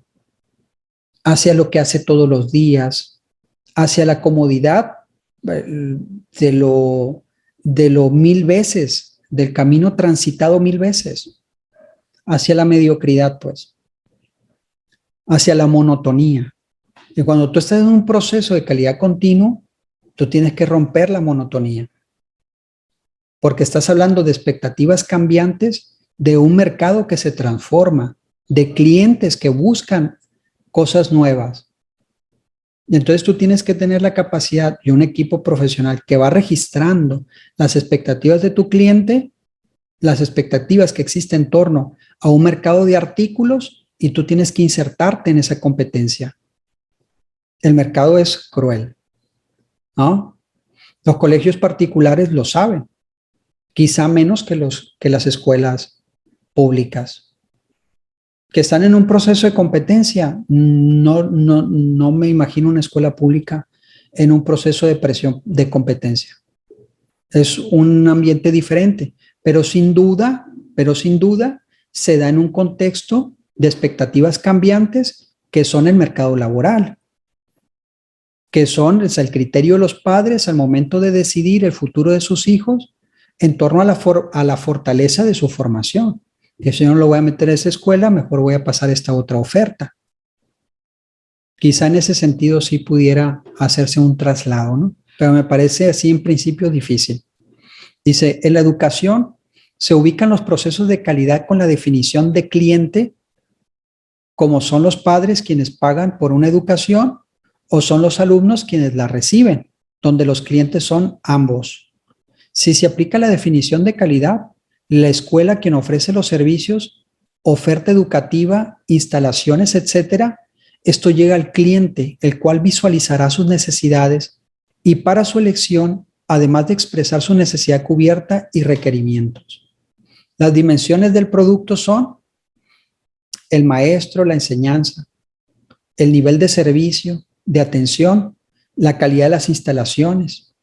hacia lo que hace todos los días, hacia la comodidad de lo mil veces, del camino transitado mil veces, hacia la mediocridad, pues, hacia la monotonía. Y cuando tú estás en un proceso de calidad continuo, tú tienes que romper la monotonía, porque estás hablando de expectativas cambiantes, de un mercado que se transforma, de clientes que buscan cosas nuevas. Y entonces tú tienes que tener la capacidad y un equipo profesional que va registrando las expectativas de tu cliente, las expectativas que existen en torno a un mercado de artículos y tú tienes que insertarte en esa competencia. El mercado es cruel, ¿no? Los colegios particulares lo saben, quizá menos que las escuelas públicas, que están en un proceso de competencia. No me imagino una escuela pública en un proceso de presión de competencia. Es un ambiente diferente, pero sin duda se da en un contexto de expectativas cambiantes que son el mercado laboral, que son el criterio de los padres al momento de decidir el futuro de sus hijos en torno a la fortaleza de su formación. Y si yo no lo voy a meter a esa escuela, mejor voy a pasar esta otra oferta. Quizá en ese sentido sí pudiera hacerse un traslado, ¿no? Pero me parece así en principio difícil. Dice, en la educación se ubican los procesos de calidad con la definición de cliente, como son los padres quienes pagan por una educación o son los alumnos quienes la reciben, donde los clientes son ambos. Si se aplica la definición de calidad, la escuela quien ofrece los servicios oferta educativa, instalaciones, etcétera, esto llega al cliente, el cual visualizará sus necesidades y para su elección, además de expresar su necesidad cubierta y requerimientos. Las dimensiones del producto son el maestro, la enseñanza, el nivel de servicio, de atención, la calidad de las instalaciones.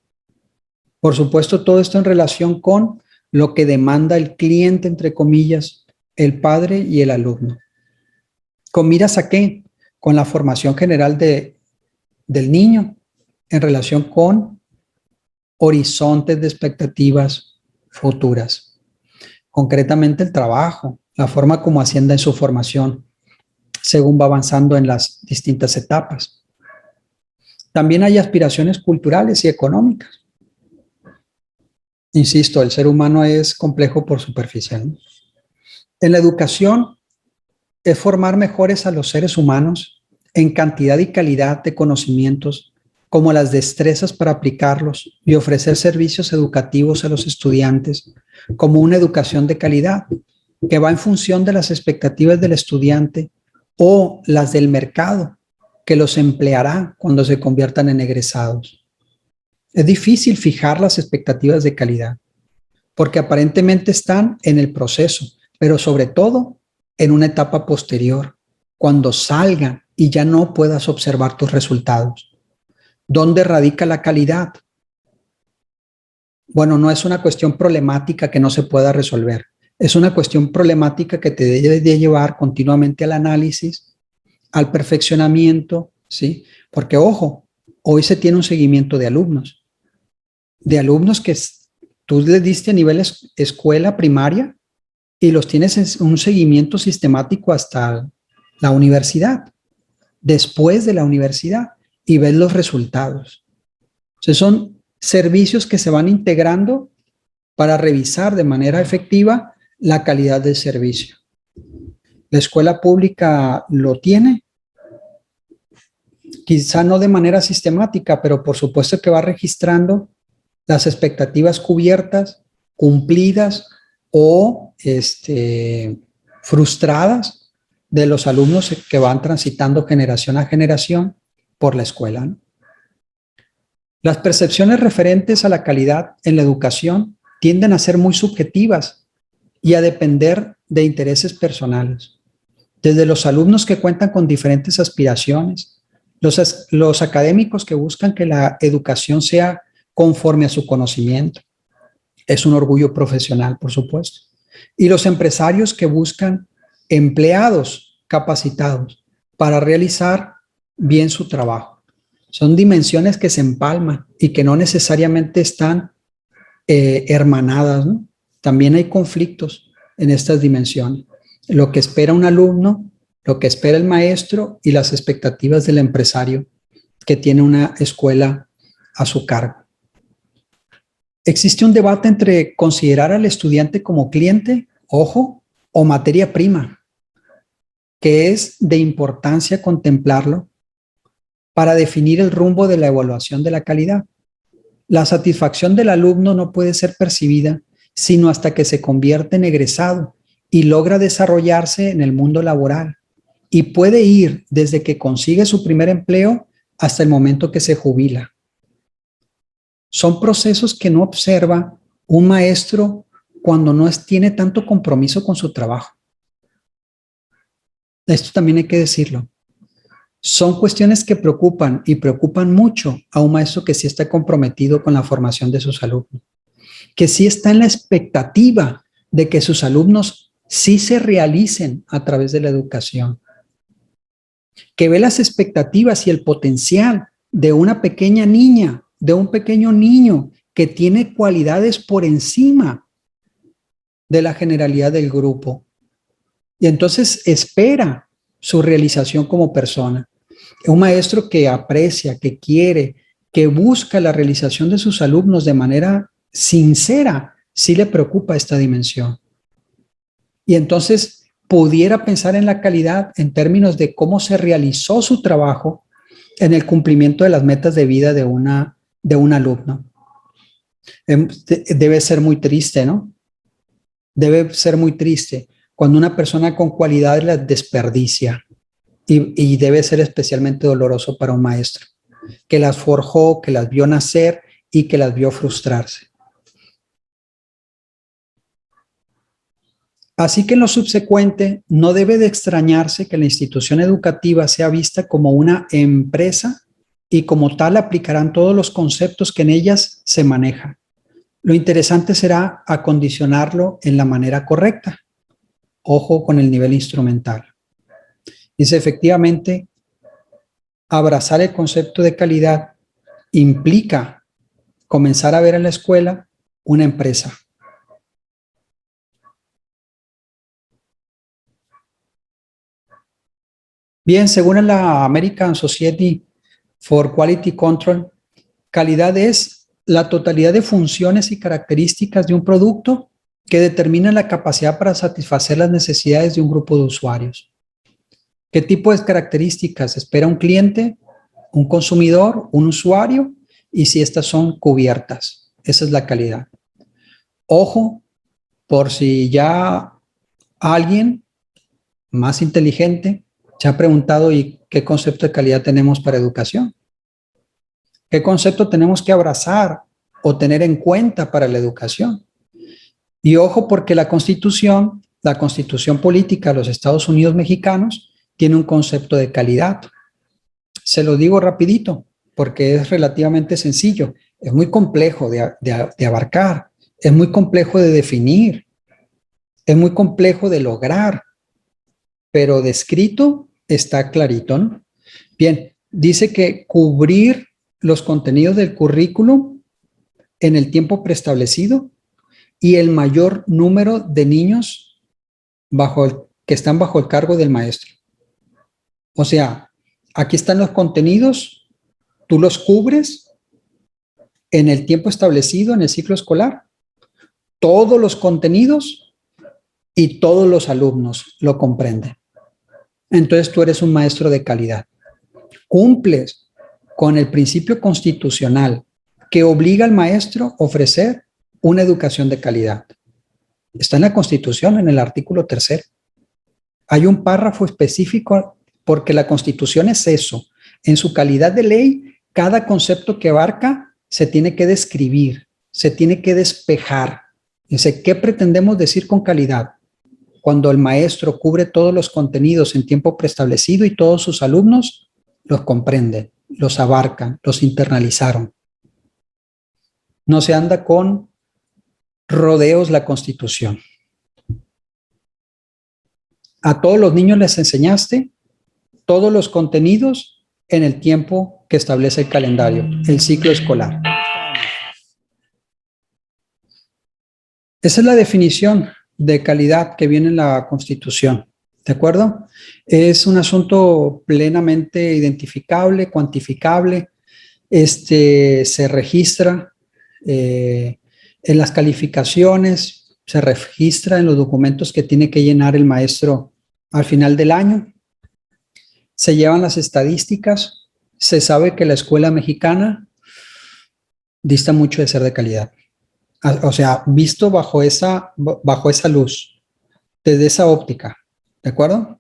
Por supuesto, todo esto en relación con lo que demanda el cliente, entre comillas, el padre y el alumno. ¿Con miras a qué? Con la formación general del niño en relación con horizontes de expectativas futuras. Concretamente el trabajo, la forma como ascienda en su formación, según va avanzando en las distintas etapas. También hay aspiraciones culturales y económicas. Insisto, el ser humano es complejo por superficial. En la educación es formar mejores a los seres humanos en cantidad y calidad de conocimientos, como las destrezas para aplicarlos y ofrecer servicios educativos a los estudiantes, como una educación de calidad que va en función de las expectativas del estudiante o las del mercado que los empleará cuando se conviertan en egresados. Es difícil fijar las expectativas de calidad porque aparentemente están en el proceso, pero sobre todo en una etapa posterior, cuando salgan y ya no puedas observar tus resultados. ¿Dónde radica la calidad? Bueno, no es una cuestión problemática que no se pueda resolver. Es una cuestión problemática que te debe de llevar continuamente al análisis, al perfeccionamiento, ¿sí? Porque, ojo, hoy se tiene un seguimiento de alumnos que tú les diste a nivel escuela primaria y los tienes en un seguimiento sistemático hasta la universidad, después de la universidad, y ves los resultados. O sea, son servicios que se van integrando para revisar de manera efectiva la calidad del servicio. La escuela pública lo tiene, quizá no de manera sistemática, pero por supuesto que va registrando las expectativas cubiertas, cumplidas o frustradas de los alumnos que van transitando generación a generación por la escuela, ¿no? Las percepciones referentes a la calidad en la educación tienden a ser muy subjetivas y a depender de intereses personales. Desde los alumnos que cuentan con diferentes aspiraciones, los académicos que buscan que la educación sea conforme a su conocimiento. Es un orgullo profesional, por supuesto. Y los empresarios que buscan empleados capacitados para realizar bien su trabajo. Son dimensiones que se empalman y que no necesariamente están hermanadas, ¿no? También hay conflictos en estas dimensiones. Lo que espera un alumno, lo que espera el maestro y las expectativas del empresario que tiene una escuela a su cargo. Existe un debate entre considerar al estudiante como cliente, ojo, o materia prima, que es de importancia contemplarlo para definir el rumbo de la evaluación de la calidad. La satisfacción del alumno no puede ser percibida sino hasta que se convierte en egresado y logra desarrollarse en el mundo laboral, y puede ir desde que consigue su primer empleo hasta el momento que se jubila. Son procesos que no observa un maestro cuando no tiene tanto compromiso con su trabajo. Esto también hay que decirlo. Son cuestiones que preocupan y preocupan mucho a un maestro que sí está comprometido con la formación de sus alumnos, que sí está en la expectativa de que sus alumnos sí se realicen a través de la educación, que ve las expectativas y el potencial de una pequeña niña, de un pequeño niño que tiene cualidades por encima de la generalidad del grupo. Y entonces espera su realización como persona. Un maestro que aprecia, que quiere, que busca la realización de sus alumnos de manera sincera, sí le preocupa esta dimensión. Y entonces pudiera pensar en la calidad en términos de cómo se realizó su trabajo en el cumplimiento de las metas de vida de un alumno. Debe ser muy triste, ¿no? Debe ser muy triste cuando una persona con cualidades las desperdicia y debe ser especialmente doloroso para un maestro, que las forjó, que las vio nacer y que las vio frustrarse. Así que en lo subsecuente, no debe de extrañarse que la institución educativa sea vista como una empresa y como tal aplicarán todos los conceptos que en ellas se manejan. Lo interesante será acondicionarlo en la manera correcta. Ojo con el nivel instrumental. Dice, efectivamente, abrazar el concepto de calidad implica comenzar a ver en la escuela una empresa. Bien, según la American Society for Quality Control, calidad es la totalidad de funciones y características de un producto que determinan la capacidad para satisfacer las necesidades de un grupo de usuarios. ¿Qué tipo de características espera un cliente, un consumidor, un usuario? Y si estas son cubiertas. Esa es la calidad. Ojo, por si ya alguien más inteligente se ha preguntado, ¿y qué concepto de calidad tenemos para educación? ¿Qué concepto tenemos que abrazar o tener en cuenta para la educación? Y ojo, porque la Constitución política de los Estados Unidos mexicanos tiene un concepto de calidad. Se lo digo rapidito, porque es relativamente sencillo. Es muy complejo de abarcar, es muy complejo de definir, es muy complejo de lograr, pero descrito está clarito, ¿no? Bien, dice que cubrir los contenidos del currículum en el tiempo preestablecido y el mayor número de niños que están bajo el cargo del maestro. O sea, aquí están los contenidos, tú los cubres en el tiempo establecido en el ciclo escolar, todos los contenidos y todos los alumnos lo comprenden. Entonces tú eres un maestro de calidad. Cumples con el principio constitucional que obliga al maestro a ofrecer una educación de calidad. Está en la Constitución, en el artículo 3. Hay un párrafo específico porque la Constitución es eso. En su calidad de ley, cada concepto que abarca se tiene que describir, se tiene que despejar. Dice, ¿qué pretendemos decir con calidad? Cuando el maestro cubre todos los contenidos en tiempo preestablecido y todos sus alumnos los comprenden, los abarcan, los internalizaron. No se anda con rodeos la Constitución. A todos los niños les enseñaste todos los contenidos en el tiempo que establece el calendario, el ciclo escolar. Esa es la definición de calidad que viene en la Constitución, ¿de acuerdo? Es un asunto plenamente identificable, cuantificable, se registra en las calificaciones, se registra en los documentos que tiene que llenar el maestro al final del año. Se llevan las estadísticas, se sabe que la escuela mexicana dista mucho de ser de calidad. O sea, visto bajo esa luz, desde esa óptica, ¿de acuerdo?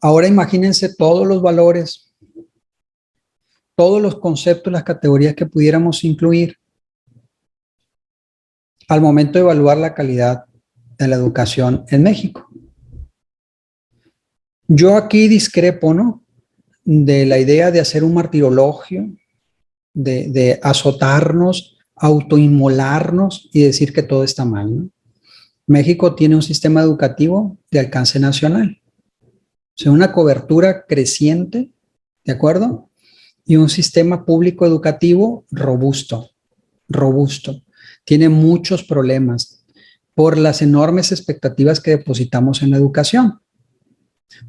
Ahora imagínense todos los valores, todos los conceptos, las categorías que pudiéramos incluir al momento de evaluar la calidad de la educación en México. Yo aquí discrepo, ¿no?, de la idea de hacer un martirologio, de azotarnos, autoinmolarnos y decir que todo está mal, ¿no? México tiene un sistema educativo de alcance nacional, o sea, una cobertura creciente, ¿de acuerdo? Y un sistema público educativo robusto. Tiene muchos problemas por las enormes expectativas que depositamos en la educación.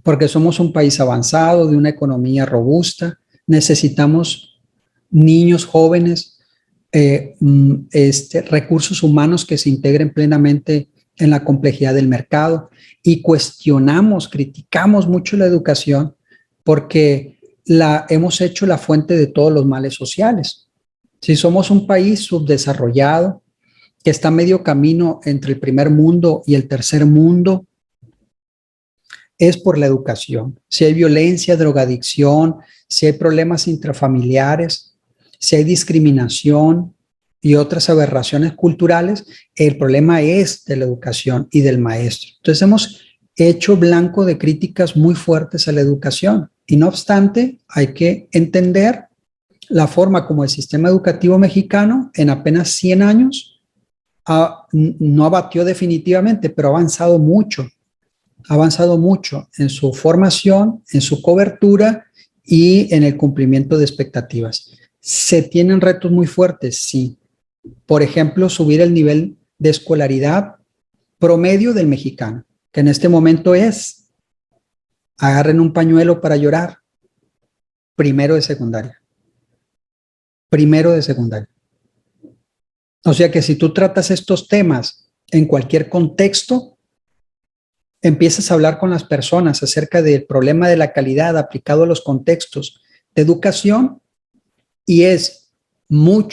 Porque somos un país avanzado, de una economía robusta, necesitamos niños jóvenes, recursos humanos que se integren plenamente en la complejidad del mercado y criticamos mucho la educación porque la hemos hecho la fuente de todos los males sociales. Si somos un país subdesarrollado, que está a medio camino entre el primer mundo y el tercer mundo, es por la educación. Si hay violencia, drogadicción, si hay problemas intrafamiliares, si hay discriminación y otras aberraciones culturales, el problema es de la educación y del maestro. Entonces hemos hecho blanco de críticas muy fuertes a la educación y no obstante hay que entender la forma como el sistema educativo mexicano en apenas 100 años no abatió definitivamente, pero ha avanzado mucho en su formación, en su cobertura y en el cumplimiento de expectativas. ¿Se tienen retos muy fuertes? Sí. Por ejemplo, subir el nivel de escolaridad promedio del mexicano, que en este momento es, agarren un pañuelo para llorar, primero de secundaria. Primero de secundaria. O sea que si tú tratas estos temas en cualquier contexto, empiezas a hablar con las personas acerca del problema de la calidad aplicado a los contextos de educación y es muy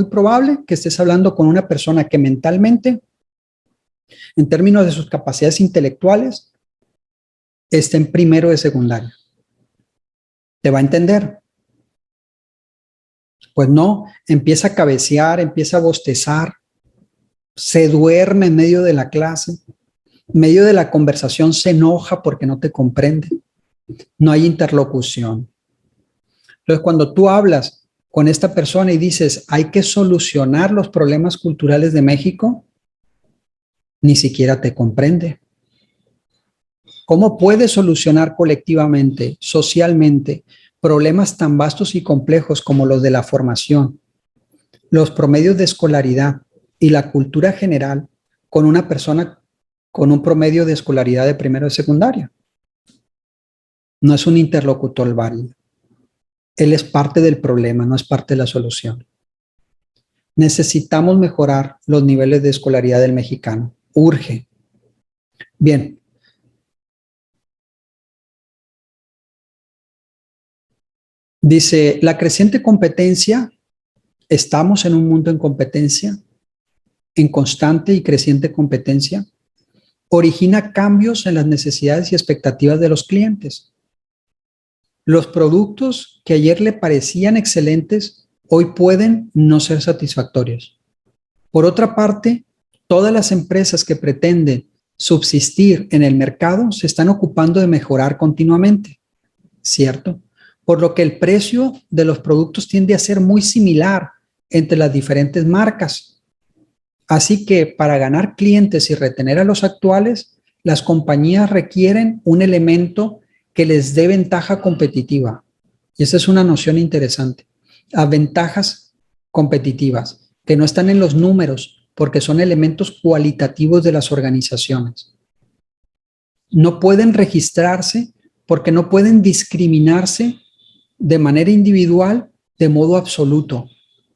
probable que estés hablando con una persona que mentalmente, en términos de sus capacidades intelectuales, esté en primero de secundaria. ¿Te va a entender? Pues no, empieza a cabecear, empieza a bostezar, se duerme en medio de la clase, en medio de la conversación se enoja porque no te comprende. No hay interlocución. Entonces, cuando tú hablas con esta persona y dices, hay que solucionar los problemas culturales de México, ni siquiera te comprende. ¿Cómo puedes solucionar colectivamente, socialmente, problemas tan vastos y complejos como los de la formación, los promedios de escolaridad y la cultura general con una persona con un promedio de escolaridad de primero de secundaria? No es un interlocutor válido. Él es parte del problema, no es parte de la solución. Necesitamos mejorar los niveles de escolaridad del mexicano. Urge. Bien. Dice, la creciente competencia, estamos en un mundo en competencia, en constante y creciente competencia, origina cambios en las necesidades y expectativas de los clientes. Los productos que ayer le parecían excelentes, hoy pueden no ser satisfactorios. Por otra parte, todas las empresas que pretenden subsistir en el mercado se están ocupando de mejorar continuamente, ¿cierto? Por lo que el precio de los productos tiende a ser muy similar entre las diferentes marcas. Así que para ganar clientes y retener a los actuales, las compañías requieren un elemento que les dé ventaja competitiva. Y esa es una noción interesante. A ventajas competitivas, que no están en los números, porque son elementos cualitativos de las organizaciones. No pueden registrarse porque no pueden discriminarse de manera individual de modo absoluto.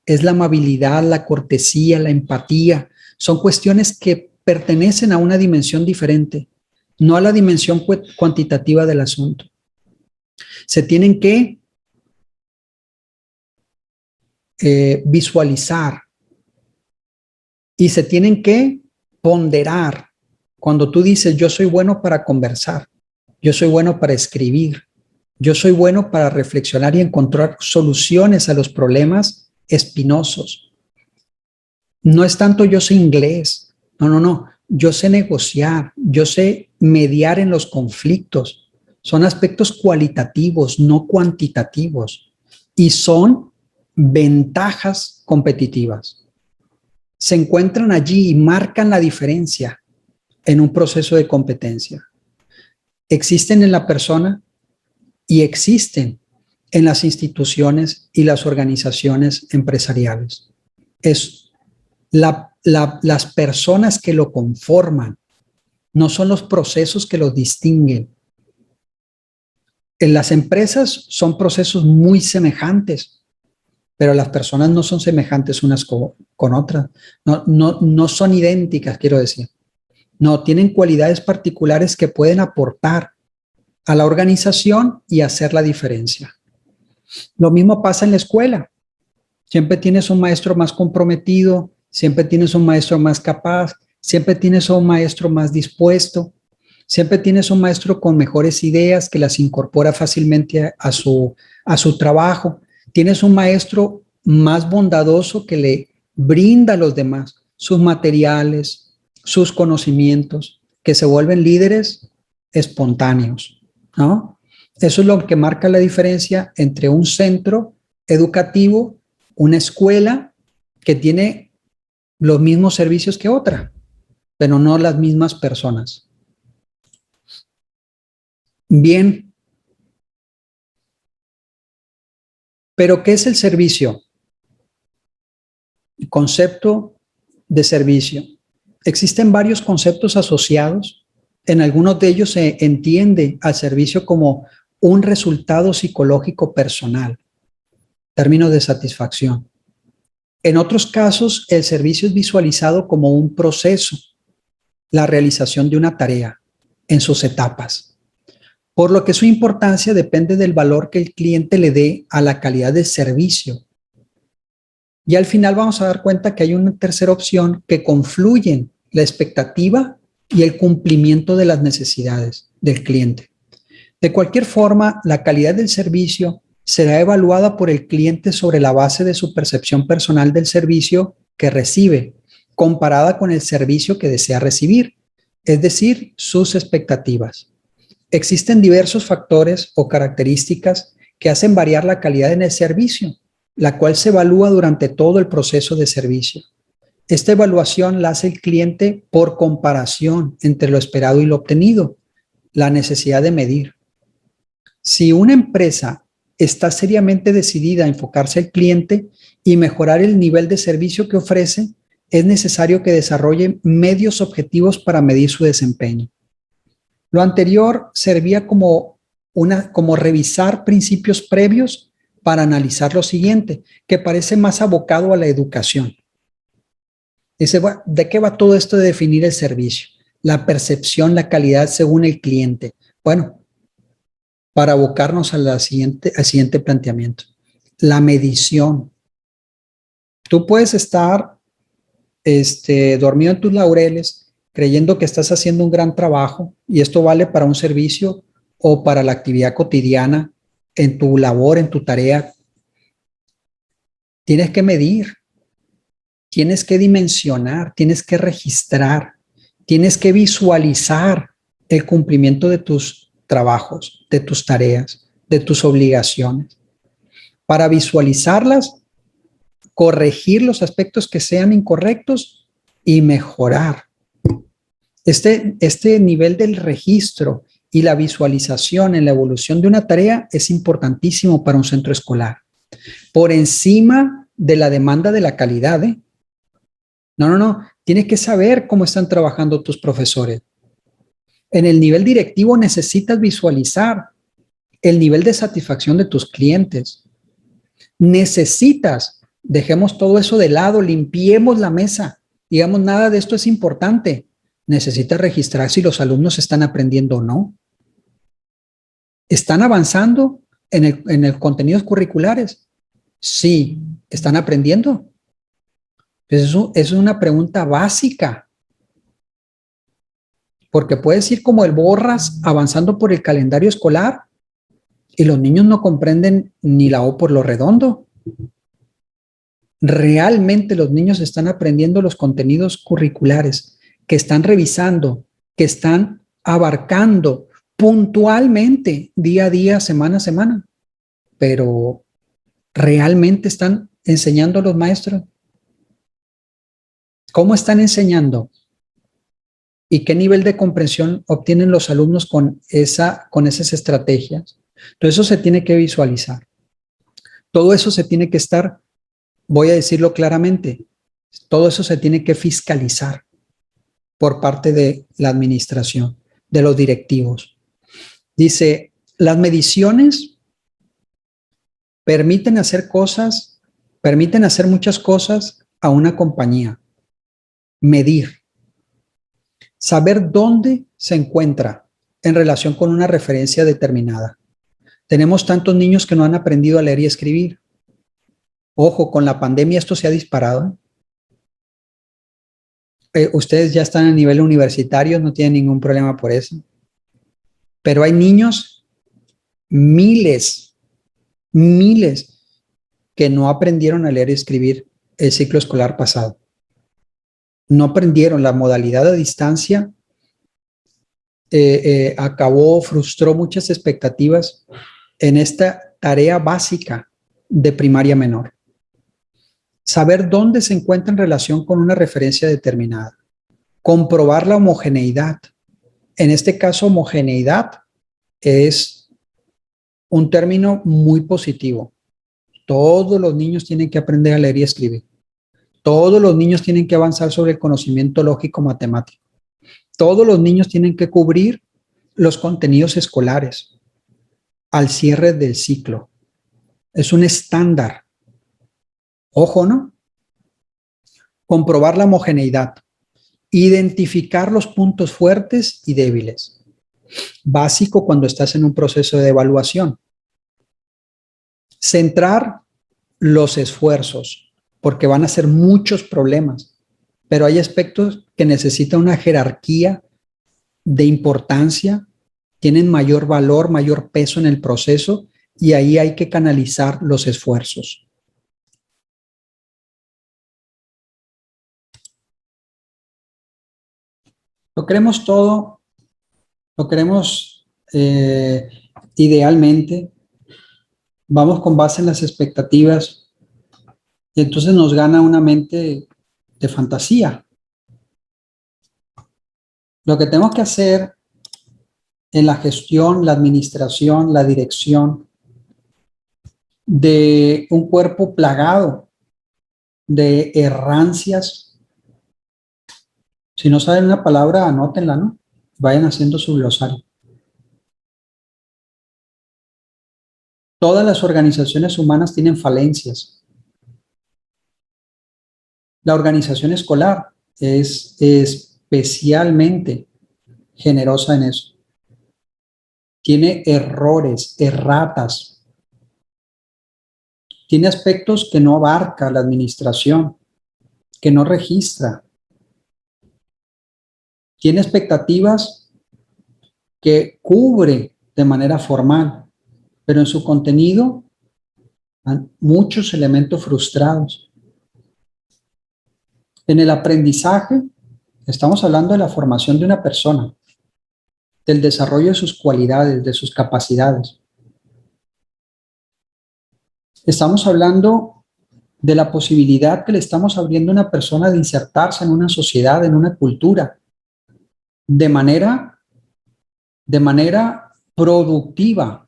Es la amabilidad, la cortesía, la empatía. Son cuestiones que pertenecen a una dimensión diferente, no a la dimensión cuantitativa del asunto. Se tienen que visualizar y se tienen que ponderar. Cuando tú dices, yo soy bueno para conversar, yo soy bueno para escribir, yo soy bueno para reflexionar y encontrar soluciones a los problemas espinosos. No es tanto yo sé inglés, no. Yo sé negociar, yo sé mediar en los conflictos. Son aspectos cualitativos, no cuantitativos. Y son ventajas competitivas. Se encuentran allí y marcan la diferencia en un proceso de competencia. Existen en la persona y existen en las instituciones y las organizaciones empresariales. Es las personas que lo conforman, no son los procesos que los distinguen. En las empresas son procesos muy semejantes, pero las personas no son semejantes unas con otras. No son idénticas, quiero decir. No, tienen cualidades particulares que pueden aportar a la organización y hacer la diferencia. Lo mismo pasa en la escuela. Siempre tienes un maestro más comprometido siempre tienes un maestro más capaz, siempre tienes un maestro más dispuesto, siempre tienes un maestro con mejores ideas que las incorpora fácilmente a su trabajo. Tienes un maestro más bondadoso que le brinda a los demás sus materiales, sus conocimientos, que se vuelven líderes espontáneos, ¿no? Eso es lo que marca la diferencia entre un centro educativo, una escuela que tiene los mismos servicios que otra, pero no las mismas personas. Bien, pero ¿qué es el servicio? El concepto de servicio. Existen varios conceptos asociados. En algunos de ellos se entiende al servicio como un resultado psicológico personal, término de satisfacción. En otros casos, el servicio es visualizado como un proceso, la realización de una tarea en sus etapas, por lo que su importancia depende del valor que el cliente le dé a la calidad del servicio. Y al final vamos a dar cuenta que hay una tercera opción que confluyen la expectativa y el cumplimiento de las necesidades del cliente. De cualquier forma, la calidad del servicio será evaluada por el cliente sobre la base de su percepción personal del servicio que recibe, comparada con el servicio que desea recibir, es decir, sus expectativas. Existen diversos factores o características que hacen variar la calidad en el servicio, la cual se evalúa durante todo el proceso de servicio. Esta evaluación la hace el cliente por comparación entre lo esperado y lo obtenido, la necesidad de medir. Si una empresa está seriamente decidida a enfocarse al cliente y mejorar el nivel de servicio que ofrece, es necesario que desarrolle medios objetivos para medir su desempeño. Lo anterior servía como revisar principios previos para analizar lo siguiente, que parece más abocado a la educación. Dice, bueno, ¿de qué va todo esto de definir el servicio? La percepción, la calidad según el cliente. Bueno, para abocarnos al siguiente planteamiento. La medición. Tú puedes estar dormido en tus laureles creyendo que estás haciendo un gran trabajo y esto vale para un servicio o para la actividad cotidiana, en tu labor, en tu tarea. Tienes que medir, tienes que dimensionar, tienes que registrar, tienes que visualizar el cumplimiento de tus trabajos, de tus tareas, de tus obligaciones. Para visualizarlas, corregir los aspectos que sean incorrectos y mejorar. Este nivel del registro y la visualización en la evolución de una tarea es importantísimo para un centro escolar. Por encima de la demanda de la calidad, ¿eh? No. Tienes que saber cómo están trabajando tus profesores. En el nivel directivo necesitas visualizar el nivel de satisfacción de tus clientes. Necesitas, dejemos todo eso de lado, limpiemos la mesa. Digamos, nada de esto es importante. Necesitas registrar si los alumnos están aprendiendo o no. ¿Están avanzando en el contenidos curriculares? Sí. ¿Están aprendiendo? Pues eso es una pregunta básica. Porque puedes ir como el borras avanzando por el calendario escolar y los niños no comprenden ni la O por lo redondo. Realmente los niños están aprendiendo los contenidos curriculares, que están revisando, que están abarcando puntualmente, día a día, semana a semana. Pero ¿realmente están enseñando los maestros? ¿Cómo están enseñando? ¿Y qué nivel de comprensión obtienen los alumnos con esas estrategias? Todo eso se tiene que visualizar. Todo eso se tiene que estar, voy a decirlo claramente, todo eso se tiene que fiscalizar por parte de la administración, de los directivos. Dice, las mediciones permiten hacer muchas cosas a una compañía. Medir. Saber dónde se encuentra en relación con una referencia determinada. Tenemos tantos niños que no han aprendido a leer y escribir. Ojo, con la pandemia esto se ha disparado. Ustedes ya están a nivel universitario, no tienen ningún problema por eso. Pero hay niños, miles, miles, que no aprendieron a leer y escribir el ciclo escolar pasado. No aprendieron la modalidad a distancia, acabó, frustró muchas expectativas en esta tarea básica de primaria menor. Saber dónde se encuentra en relación con una referencia determinada. Comprobar la homogeneidad. En este caso, homogeneidad es un término muy positivo. Todos los niños tienen que aprender a leer y escribir. Todos los niños tienen que avanzar sobre el conocimiento lógico matemático. Todos los niños tienen que cubrir los contenidos escolares al cierre del ciclo. Es un estándar. Ojo, ¿no? Comprobar la homogeneidad. Identificar los puntos fuertes y débiles. Básico cuando estás en un proceso de evaluación. Centrar los esfuerzos, porque van a ser muchos problemas, pero hay aspectos que necesitan una jerarquía de importancia, tienen mayor valor, mayor peso en el proceso, y ahí hay que canalizar los esfuerzos. Lo queremos todo, lo queremos idealmente, vamos con base en las expectativas y entonces nos gana una mente de fantasía. Lo que tenemos que hacer en la gestión, la administración, la dirección de un cuerpo plagado de errancias. Si no saben una palabra, anótenla, ¿no? Vayan haciendo su glosario. Todas las organizaciones humanas tienen falencias. La organización escolar es especialmente generosa en eso. Tiene errores, erratas. Tiene aspectos que no abarca la administración, que no registra. Tiene expectativas que cubre de manera formal, pero en su contenido hay muchos elementos frustrados. En el aprendizaje, estamos hablando de la formación de una persona, del desarrollo de sus cualidades, de sus capacidades. Estamos hablando de la posibilidad que le estamos abriendo a una persona de insertarse en una sociedad, en una cultura, de manera productiva.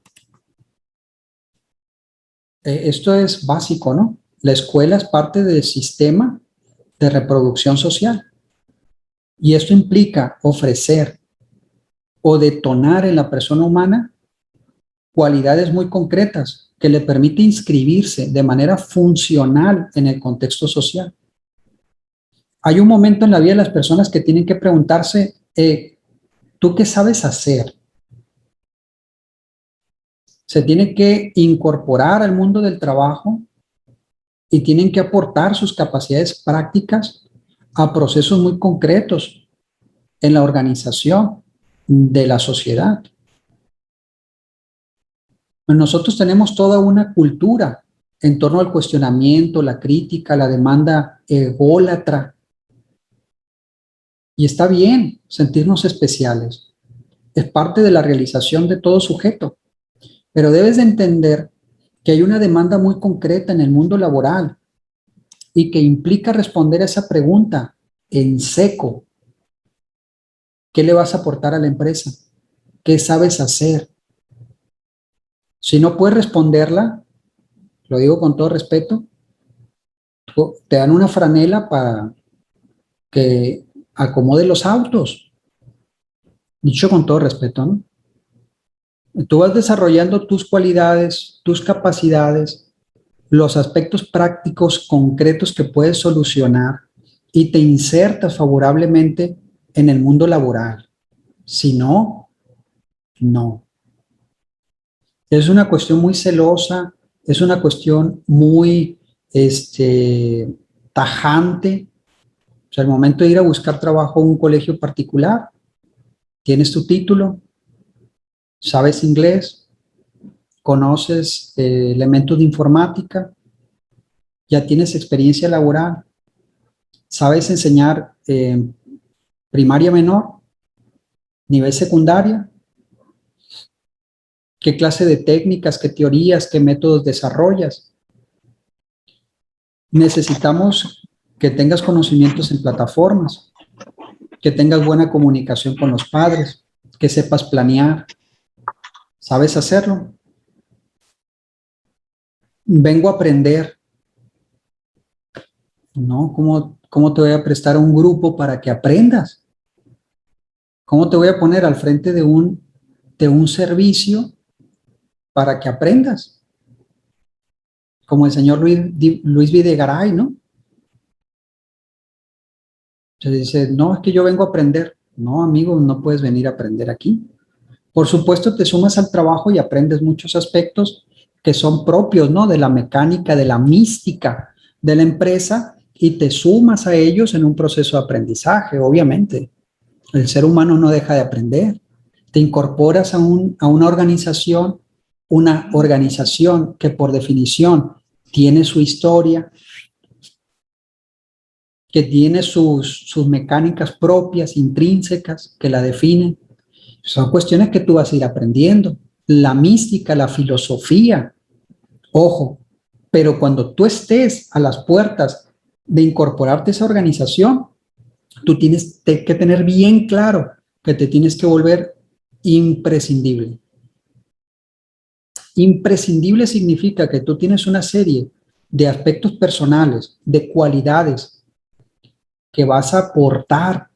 Esto es básico, ¿no? La escuela es parte del sistema de reproducción social. Y esto implica ofrecer o detonar en la persona humana cualidades muy concretas que le permite inscribirse de manera funcional en el contexto social. Hay un momento en la vida de las personas que tienen que preguntarse, ¿tú qué sabes hacer? Se tiene que incorporar al mundo del trabajo y tienen que aportar sus capacidades prácticas a procesos muy concretos en la organización de la sociedad. Nosotros tenemos toda una cultura en torno al cuestionamiento, la crítica, la demanda ególatra. Y está bien sentirnos especiales. Es parte de la realización de todo sujeto. Pero debes de entender que hay una demanda muy concreta en el mundo laboral y que implica responder a esa pregunta en seco. ¿Qué le vas a aportar a la empresa? ¿Qué sabes hacer? Si no puedes responderla, lo digo con todo respeto, te dan una franela para que acomode los autos. Dicho con todo respeto, ¿no? Tú vas desarrollando tus cualidades, tus capacidades, los aspectos prácticos concretos que puedes solucionar y te insertas favorablemente en el mundo laboral. Si no, no. Es una cuestión muy celosa, es una cuestión muy tajante, O sea, al momento de ir a buscar trabajo en un colegio particular, tienes tu título, sabes inglés, conoces elementos de informática, ya tienes experiencia laboral, sabes enseñar primaria menor, nivel secundaria, qué clase de técnicas, qué teorías, qué métodos desarrollas. Necesitamos que tengas conocimientos en plataformas, que tengas buena comunicación con los padres, que sepas planear. ¿Sabes hacerlo? Vengo a aprender. No, ¿cómo te voy a prestar a un grupo para que aprendas? ¿Cómo te voy a poner al frente de un servicio para que aprendas? Como el señor Luis Videgaray, ¿no? Se dice, no, es que yo vengo a aprender. No, amigo, no puedes venir a aprender aquí. Por supuesto, te sumas al trabajo y aprendes muchos aspectos que son propios, ¿no? De la mecánica, de la mística de la empresa y te sumas a ellos en un proceso de aprendizaje, obviamente. El ser humano no deja de aprender. Te incorporas a una organización que por definición tiene su historia, que tiene sus mecánicas propias, intrínsecas, que la definen. Son cuestiones que tú vas a ir aprendiendo. La mística, la filosofía, ojo, pero cuando tú estés a las puertas de incorporarte a esa organización, tú tienes que tener bien claro que te tienes que volver imprescindible. Imprescindible significa que tú tienes una serie de aspectos personales, de cualidades que vas a aportar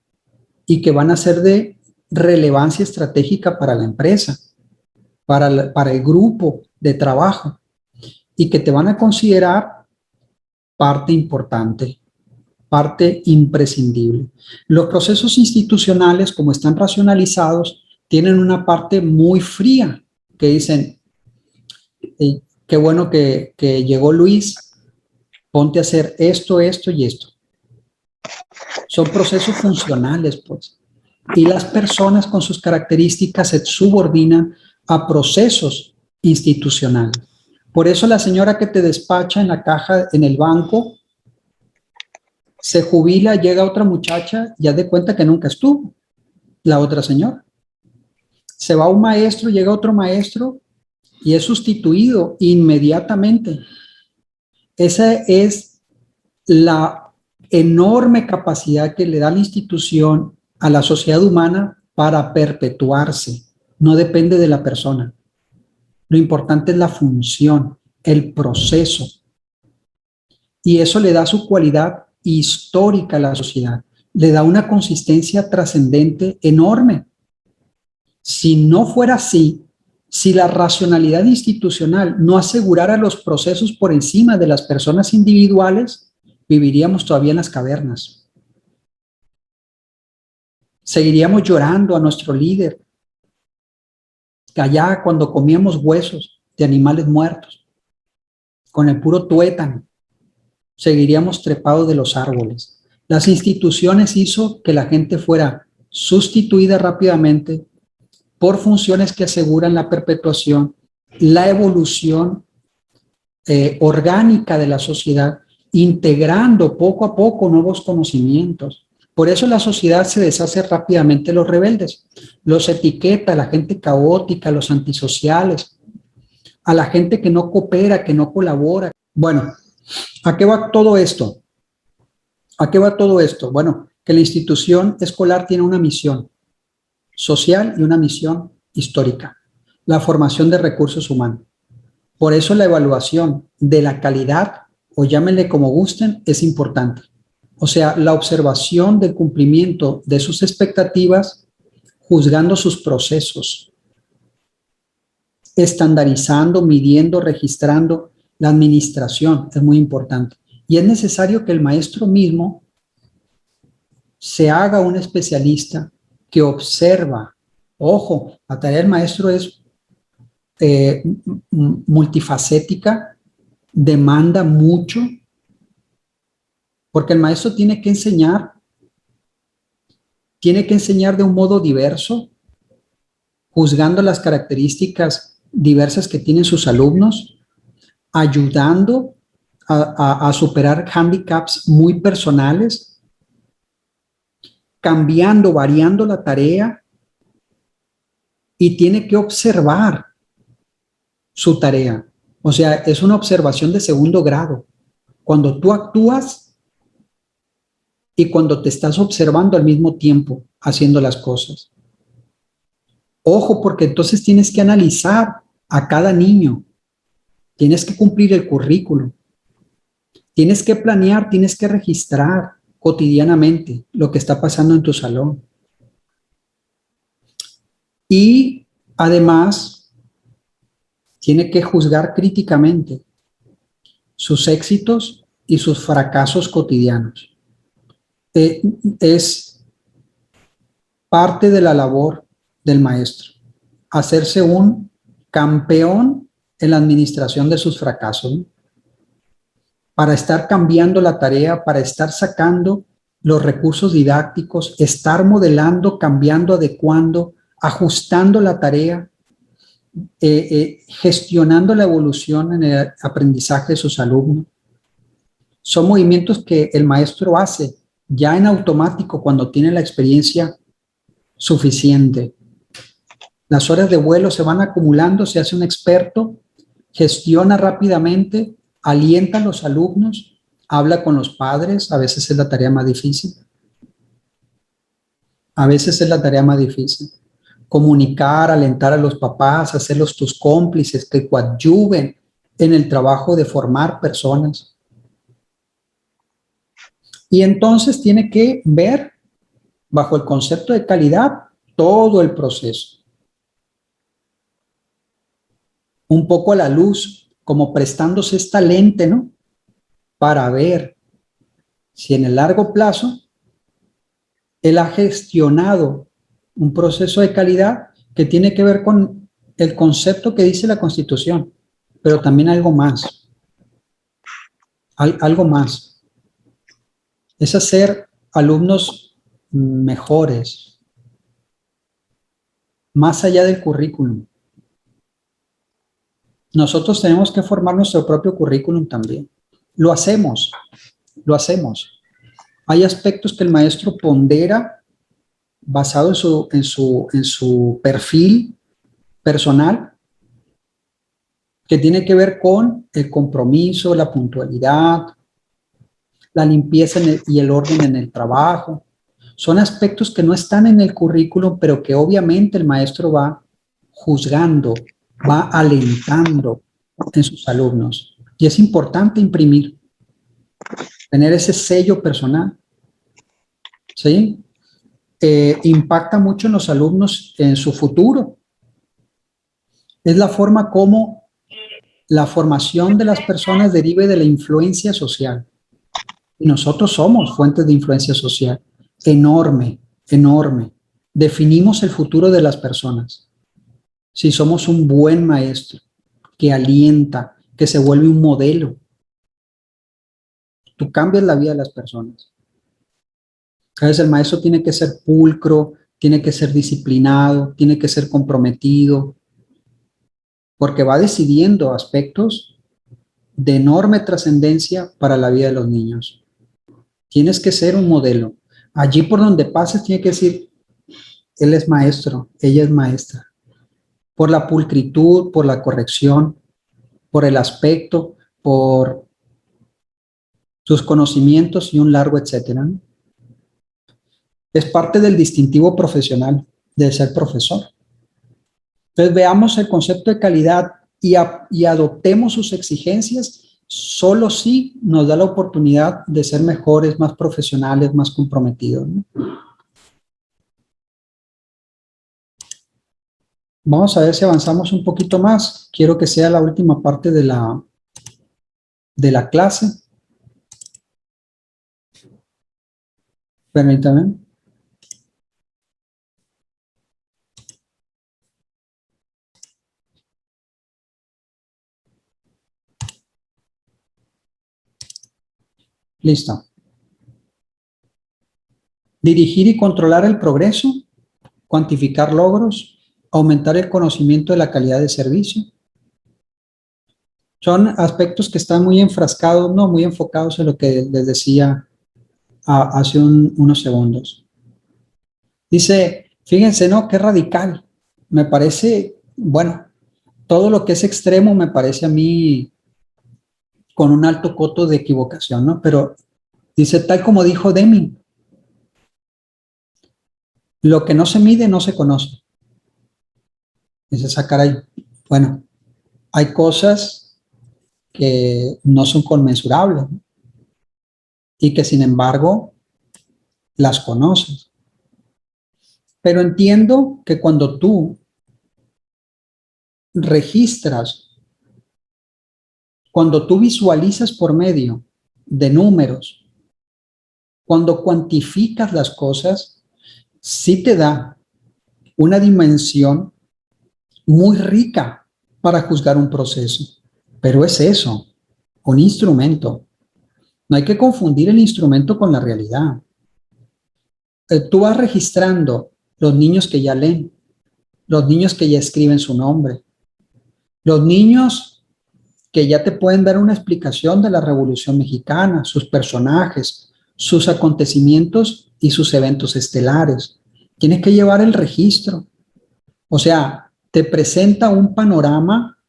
y que van a ser de relevancia estratégica para la empresa, para el grupo de trabajo y que te van a considerar parte importante, parte imprescindible. Los procesos institucionales, como están racionalizados, tienen una parte muy fría que dicen, qué bueno que llegó Luis, ponte a hacer esto, esto y esto. Son procesos funcionales, pues. Y las personas con sus características se subordinan a procesos institucionales. Por eso la señora que te despacha en la caja, en el banco, se jubila, llega otra muchacha y haz de cuenta que nunca estuvo la otra señora. Se va un maestro, llega otro maestro y es sustituido inmediatamente. Esa es la enorme capacidad que le da la institución a la sociedad humana para perpetuarse. No depende de la persona. Lo importante es la función, el proceso. Y eso le da su cualidad histórica a la sociedad. Le da una consistencia trascendente enorme. Si no fuera así, si la racionalidad institucional no asegurara los procesos por encima de las personas individuales, viviríamos todavía en las cavernas. Seguiríamos llorando a nuestro líder, allá cuando comíamos huesos de animales muertos, con el puro tuétano, seguiríamos trepados de los árboles. Las instituciones hizo que la gente fuera sustituida rápidamente por funciones que aseguran la perpetuación, la evolución orgánica de la sociedad, integrando poco a poco nuevos conocimientos. Por eso la sociedad se deshace rápidamente de los rebeldes, los etiqueta a la gente caótica, a los antisociales, a la gente que no coopera, que no colabora. Bueno, ¿a qué va todo esto? ¿A qué va todo esto? Bueno, que la institución escolar tiene una misión social y una misión histórica, la formación de recursos humanos. Por eso la evaluación de la calidad, o llámenle como gusten, es importante. O sea, la observación del cumplimiento de sus expectativas, juzgando sus procesos, estandarizando, midiendo, registrando. La administración es muy importante. Y es necesario que el maestro mismo se haga un especialista que observa. Ojo, la tarea del maestro es multifacética, demanda mucho, porque el maestro tiene que enseñar Tiene que enseñar de un modo diverso, juzgando las características diversas que tienen sus alumnos, ayudando a superar handicaps muy personales, cambiando, variando la tarea, y tiene que observar su tarea. O sea, es una observación de segundo grado. Cuando tú actúas y cuando te estás observando al mismo tiempo haciendo las cosas. Ojo, porque entonces tienes que analizar a cada niño. Tienes que cumplir el currículo. Tienes que planear, tienes que registrar cotidianamente lo que está pasando en tu salón. Y además, tiene que juzgar críticamente sus éxitos y sus fracasos cotidianos. Es parte de la labor del maestro, hacerse un campeón en la administración de sus fracasos, ¿no? Para estar cambiando la tarea, para estar sacando los recursos didácticos, estar modelando, cambiando, adecuando, ajustando la tarea, gestionando la evolución en el aprendizaje de sus alumnos. Son movimientos que el maestro hace ya en automático cuando tiene la experiencia suficiente. Las horas de vuelo se van acumulando, se hace un experto, gestiona rápidamente, alienta a los alumnos, habla con los padres, a veces es la tarea más difícil. A veces es la tarea más difícil. Comunicar, alentar a los papás, hacerlos tus cómplices, que coadyuven en el trabajo de formar personas. Y entonces tiene que ver, bajo el concepto de calidad, todo el proceso. Un poco a la luz, como prestándose esta lente, ¿no? Para ver si en el largo plazo él ha gestionado un proceso de calidad que tiene que ver con el concepto que dice la Constitución, pero también algo más, algo más. Es hacer alumnos mejores, más allá del currículum. Nosotros tenemos que formar nuestro propio currículum también. Lo hacemos, lo hacemos. Hay aspectos que el maestro pondera basado en su perfil personal, que tiene que ver con el compromiso, la puntualidad, la limpieza y el orden en el trabajo. Son aspectos que no están en el currículum, pero que obviamente el maestro va juzgando, va alentando en sus alumnos. Y es importante imprimir, tener ese sello personal, ¿sí? Impacta mucho en los alumnos en su futuro. Es la forma como la formación de las personas derive de la influencia social. Y nosotros somos fuentes de influencia social. Enorme, enorme. Definimos el futuro de las personas. Si somos un buen maestro que alienta, que se vuelve un modelo, tú cambias la vida de las personas. A veces el maestro tiene que ser pulcro, tiene que ser disciplinado, tiene que ser comprometido, porque va decidiendo aspectos de enorme trascendencia para la vida de los niños. Tienes que ser un modelo. Allí por donde pases tiene que decir, él es maestro, ella es maestra. Por la pulcritud, por la corrección, por el aspecto, por sus conocimientos y un largo etcétera, ¿no? Es parte del distintivo profesional de ser profesor. Entonces veamos el concepto de calidad y adoptemos sus exigencias, solo si nos da la oportunidad de ser mejores, más profesionales, más comprometidos, ¿no? Vamos a ver si avanzamos un poquito más. Quiero que sea la última parte de la clase. Permítame. Listo. Dirigir y controlar el progreso, cuantificar logros, aumentar el conocimiento de la calidad de servicio. Son aspectos que están muy enfrascados, no, muy enfocados en lo que les decía hace unos segundos. Dice, fíjense, ¿no? Qué radical. Me parece, bueno, todo lo que es extremo me parece a mí con un alto coto de equivocación, ¿no? Pero dice, tal como dijo Deming, lo que no se mide no se conoce. Dice, caray, bueno, hay cosas que no son conmensurables, ¿no? Y que sin embargo las conoces. Pero entiendo que cuando tú registras, cuando tú visualizas por medio de números, cuando cuantificas las cosas, sí te da una dimensión muy rica para juzgar un proceso. Pero es eso, un instrumento. No hay que confundir el instrumento con la realidad. Tú vas registrando los niños que ya leen, los niños que ya escriben su nombre, los niños que ya te pueden dar una explicación de la Revolución Mexicana, sus personajes, sus acontecimientos y sus eventos estelares. Tienes que llevar el registro. O sea, te presenta un panorama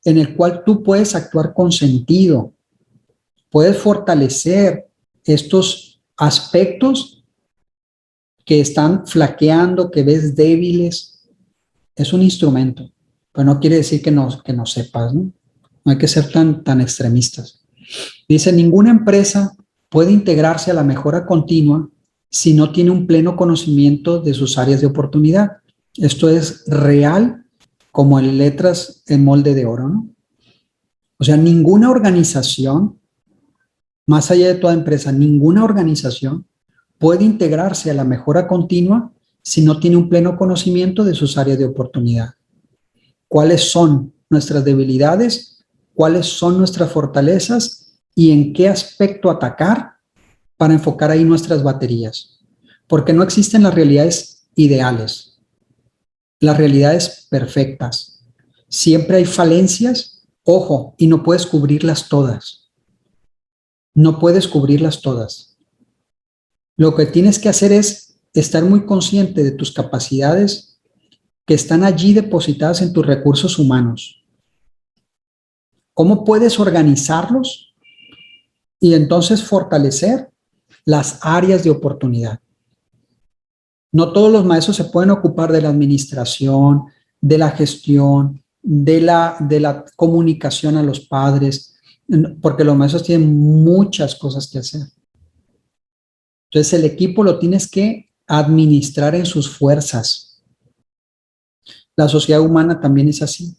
en el cual tú puedes actuar con sentido, puedes fortalecer estos aspectos que están flaqueando, que ves débiles. Es un instrumento, pero no quiere decir que no sepas, ¿no? No hay que ser tan extremistas. Dice, ninguna empresa puede integrarse a la mejora continua si no tiene un pleno conocimiento de sus áreas de oportunidad. Esto es real como en letras en molde de oro, ¿no? O sea, ninguna organización, más allá de toda empresa, ninguna organización puede integrarse a la mejora continua si no tiene un pleno conocimiento de sus áreas de oportunidad. ¿Cuáles son nuestras debilidades? ¿Cuáles son nuestras fortalezas? ¿Y en qué aspecto atacar para enfocar ahí nuestras baterías? Porque no existen las realidades ideales, las realidades perfectas. Siempre hay falencias, ojo, y no puedes cubrirlas todas. No puedes cubrirlas todas. Lo que tienes que hacer es estar muy consciente de tus capacidades que están allí depositadas en tus recursos humanos. ¿Cómo puedes organizarlos y entonces fortalecer las áreas de oportunidad? No todos los maestros se pueden ocupar de la administración, de la gestión, de la comunicación a los padres, porque los maestros tienen muchas cosas que hacer. Entonces el equipo lo tienes que administrar en sus fuerzas. La sociedad humana también es así.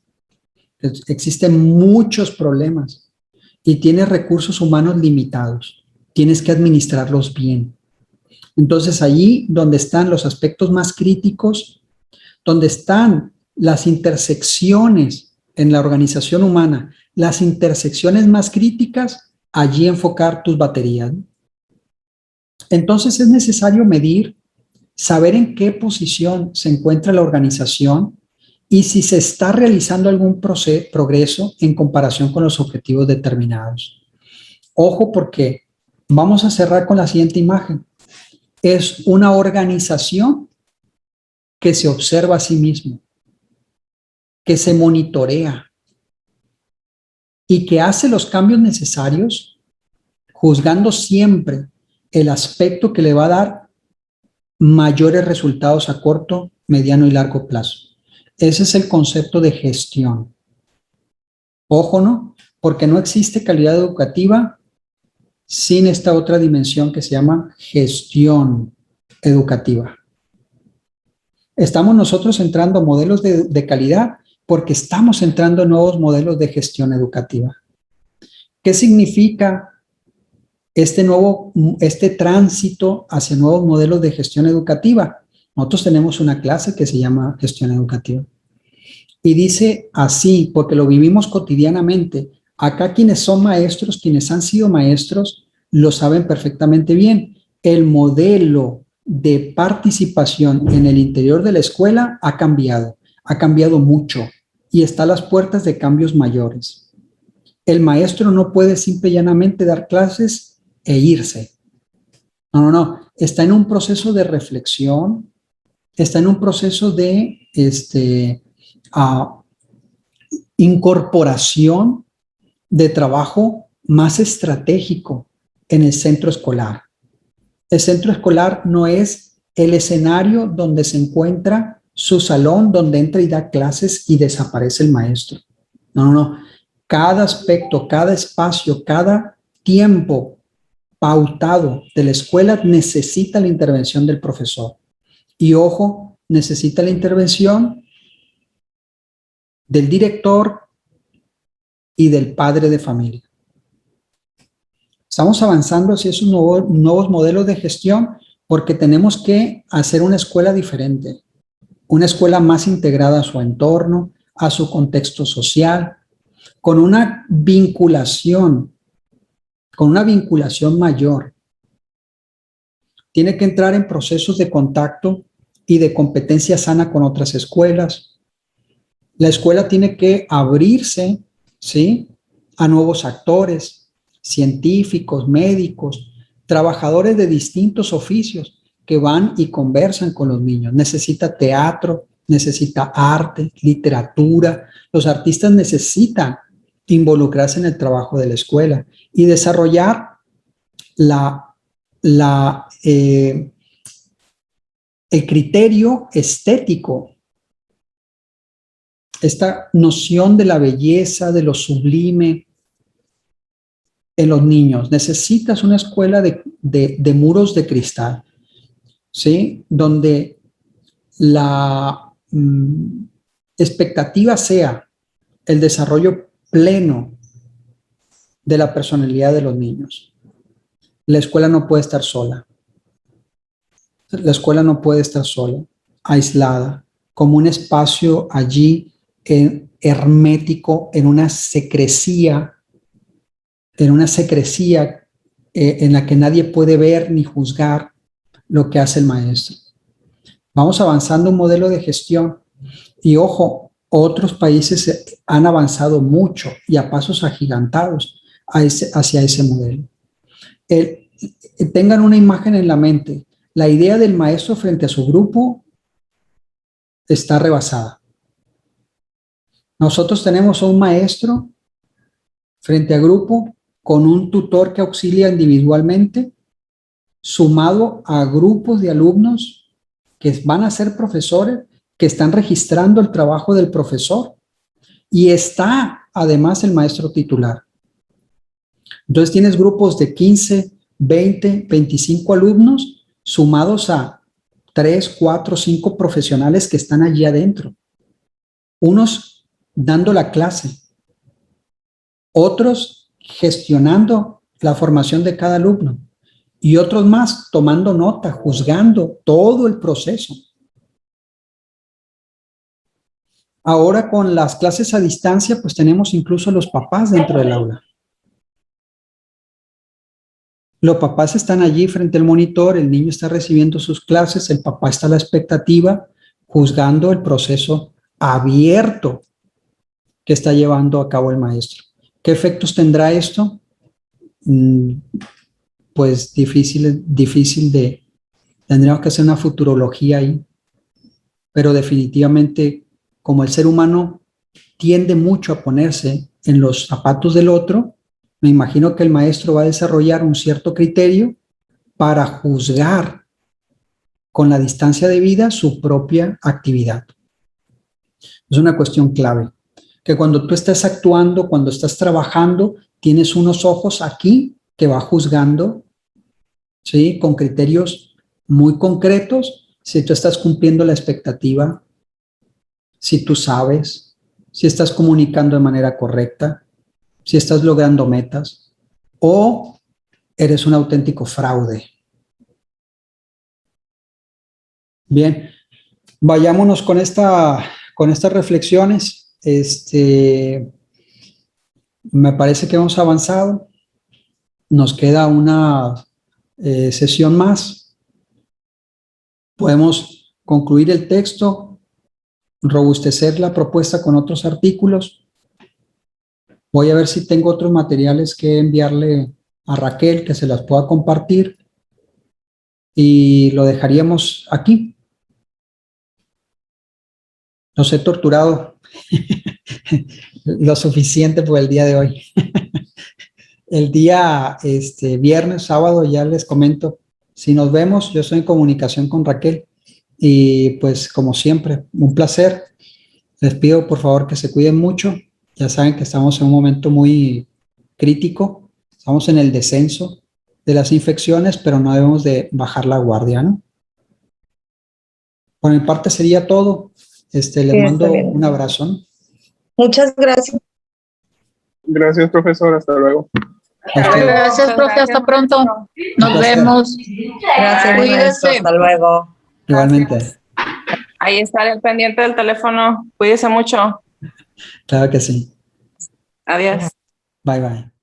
Existen muchos problemas y tienes recursos humanos limitados. Tienes que administrarlos bien. Entonces, allí donde están los aspectos más críticos, donde están las intersecciones en la organización humana, las intersecciones más críticas, allí enfocar tus baterías. Entonces, es necesario medir, saber en qué posición se encuentra la organización y si se está realizando algún progreso en comparación con los objetivos determinados. Ojo, porque vamos a cerrar con la siguiente imagen. Es una organización que se observa a sí mismo, que se monitorea y que hace los cambios necesarios, juzgando siempre el aspecto que le va a dar mayores resultados a corto, mediano y largo plazo. Ese es el concepto de gestión. Ojo, ¿no? Porque no existe calidad educativa sin esta otra dimensión que se llama gestión educativa. Estamos nosotros entrando a modelos de calidad porque estamos entrando en nuevos modelos de gestión educativa. ¿Qué significa este tránsito hacia nuevos modelos de gestión educativa? Nosotros tenemos una clase que se llama gestión educativa. Y dice así, porque lo vivimos cotidianamente. Acá quienes son maestros, quienes han sido maestros, lo saben perfectamente bien. el modelo de participación en el interior de la escuela ha cambiado mucho y está a las puertas de cambios mayores. El maestro no puede simple y llanamente dar clases e irse. No. Está en un proceso de reflexión, está en un proceso de incorporación de trabajo más estratégico en el centro escolar. El centro escolar no es el escenario donde se encuentra su salón, donde entra y da clases y desaparece el maestro. No. Cada aspecto, cada espacio, cada tiempo pautado de la escuela necesita la intervención del profesor. Y ojo, necesita la intervención del director y del padre de familia. Estamos avanzando hacia esos nuevos modelos de gestión porque tenemos que hacer una escuela diferente, una escuela más integrada a su entorno, a su contexto social, con una vinculación mayor. Tiene que entrar en procesos de contacto y de competencia sana con otras escuelas. La escuela tiene que abrirse, ¿sí?, a nuevos actores, científicos, médicos, trabajadores de distintos oficios que van y conversan con los niños. Necesita teatro, necesita arte, literatura. Los artistas necesitan involucrarse en el trabajo de la escuela y desarrollar el criterio estético, esta noción de la belleza, de lo sublime en los niños. Necesitas una escuela de muros de cristal, ¿sí?, donde la expectativa sea el desarrollo pleno de la personalidad de los niños. La escuela no puede estar sola. La escuela no puede estar sola, aislada, como un espacio allí hermético, en una secrecía en la que nadie puede ver ni juzgar lo que hace el maestro. Vamos avanzando un modelo de gestión y ojo, otros países han avanzado mucho y a pasos agigantados hacia ese modelo. Tengan una imagen en la mente. La idea del maestro frente a su grupo está rebasada. Nosotros tenemos a un maestro frente a grupo con un tutor que auxilia individualmente, sumado a grupos de alumnos que van a ser profesores, que están registrando el trabajo del profesor, y está además el maestro titular. Entonces tienes grupos de 15, 20, 25 alumnos sumados a 3, 4, 5 profesionales que están allí adentro. Unos dando la clase, otros gestionando la formación de cada alumno y otros más tomando nota, juzgando todo el proceso. Ahora con las clases a distancia, pues tenemos incluso los papás dentro del aula. Los papás están allí frente al monitor, el niño está recibiendo sus clases, el papá está a la expectativa, juzgando el proceso abierto que está llevando a cabo el maestro. ¿Qué efectos tendrá esto? Pues difícil de... Tendríamos que hacer una futurología ahí, pero definitivamente, como el ser humano tiende mucho a ponerse en los zapatos del otro, me imagino que el maestro va a desarrollar un cierto criterio para juzgar con la distancia debida su propia actividad. Es una cuestión clave, que cuando tú estás actuando, cuando estás trabajando, tienes unos ojos aquí que va juzgando, ¿sí?, con criterios muy concretos, si tú estás cumpliendo la expectativa, si tú sabes, si estás comunicando de manera correcta, si estás logrando metas o eres un auténtico fraude. Bien, vayámonos con estas reflexiones. Me parece que hemos avanzado. Nos queda sesión más. Podemos concluir el texto, robustecer la propuesta con otros artículos. Voy a ver si tengo otros materiales que enviarle a Raquel, que se las pueda compartir, y lo dejaríamos aquí. Los he torturado lo suficiente por el día de hoy. El día viernes, sábado, ya les comento. Si nos vemos, yo estoy en comunicación con Raquel. Y pues, como siempre, un placer. Les pido, por favor, que se cuiden mucho. Ya saben que estamos en un momento muy crítico. Estamos en el descenso de las infecciones, pero no debemos de bajar la guardia, ¿no? Por mi parte sería todo. Les mando un abrazo, ¿no? Muchas gracias. Gracias, profesor. Hasta luego. Gracias, profe. Hasta pronto. Nos vemos. Gracias, maestro. Cuídese. Hasta luego. Igualmente. Gracias. Ahí estaré al pendiente del teléfono. Cuídese mucho. Claro que sí. Adiós. Bye, bye.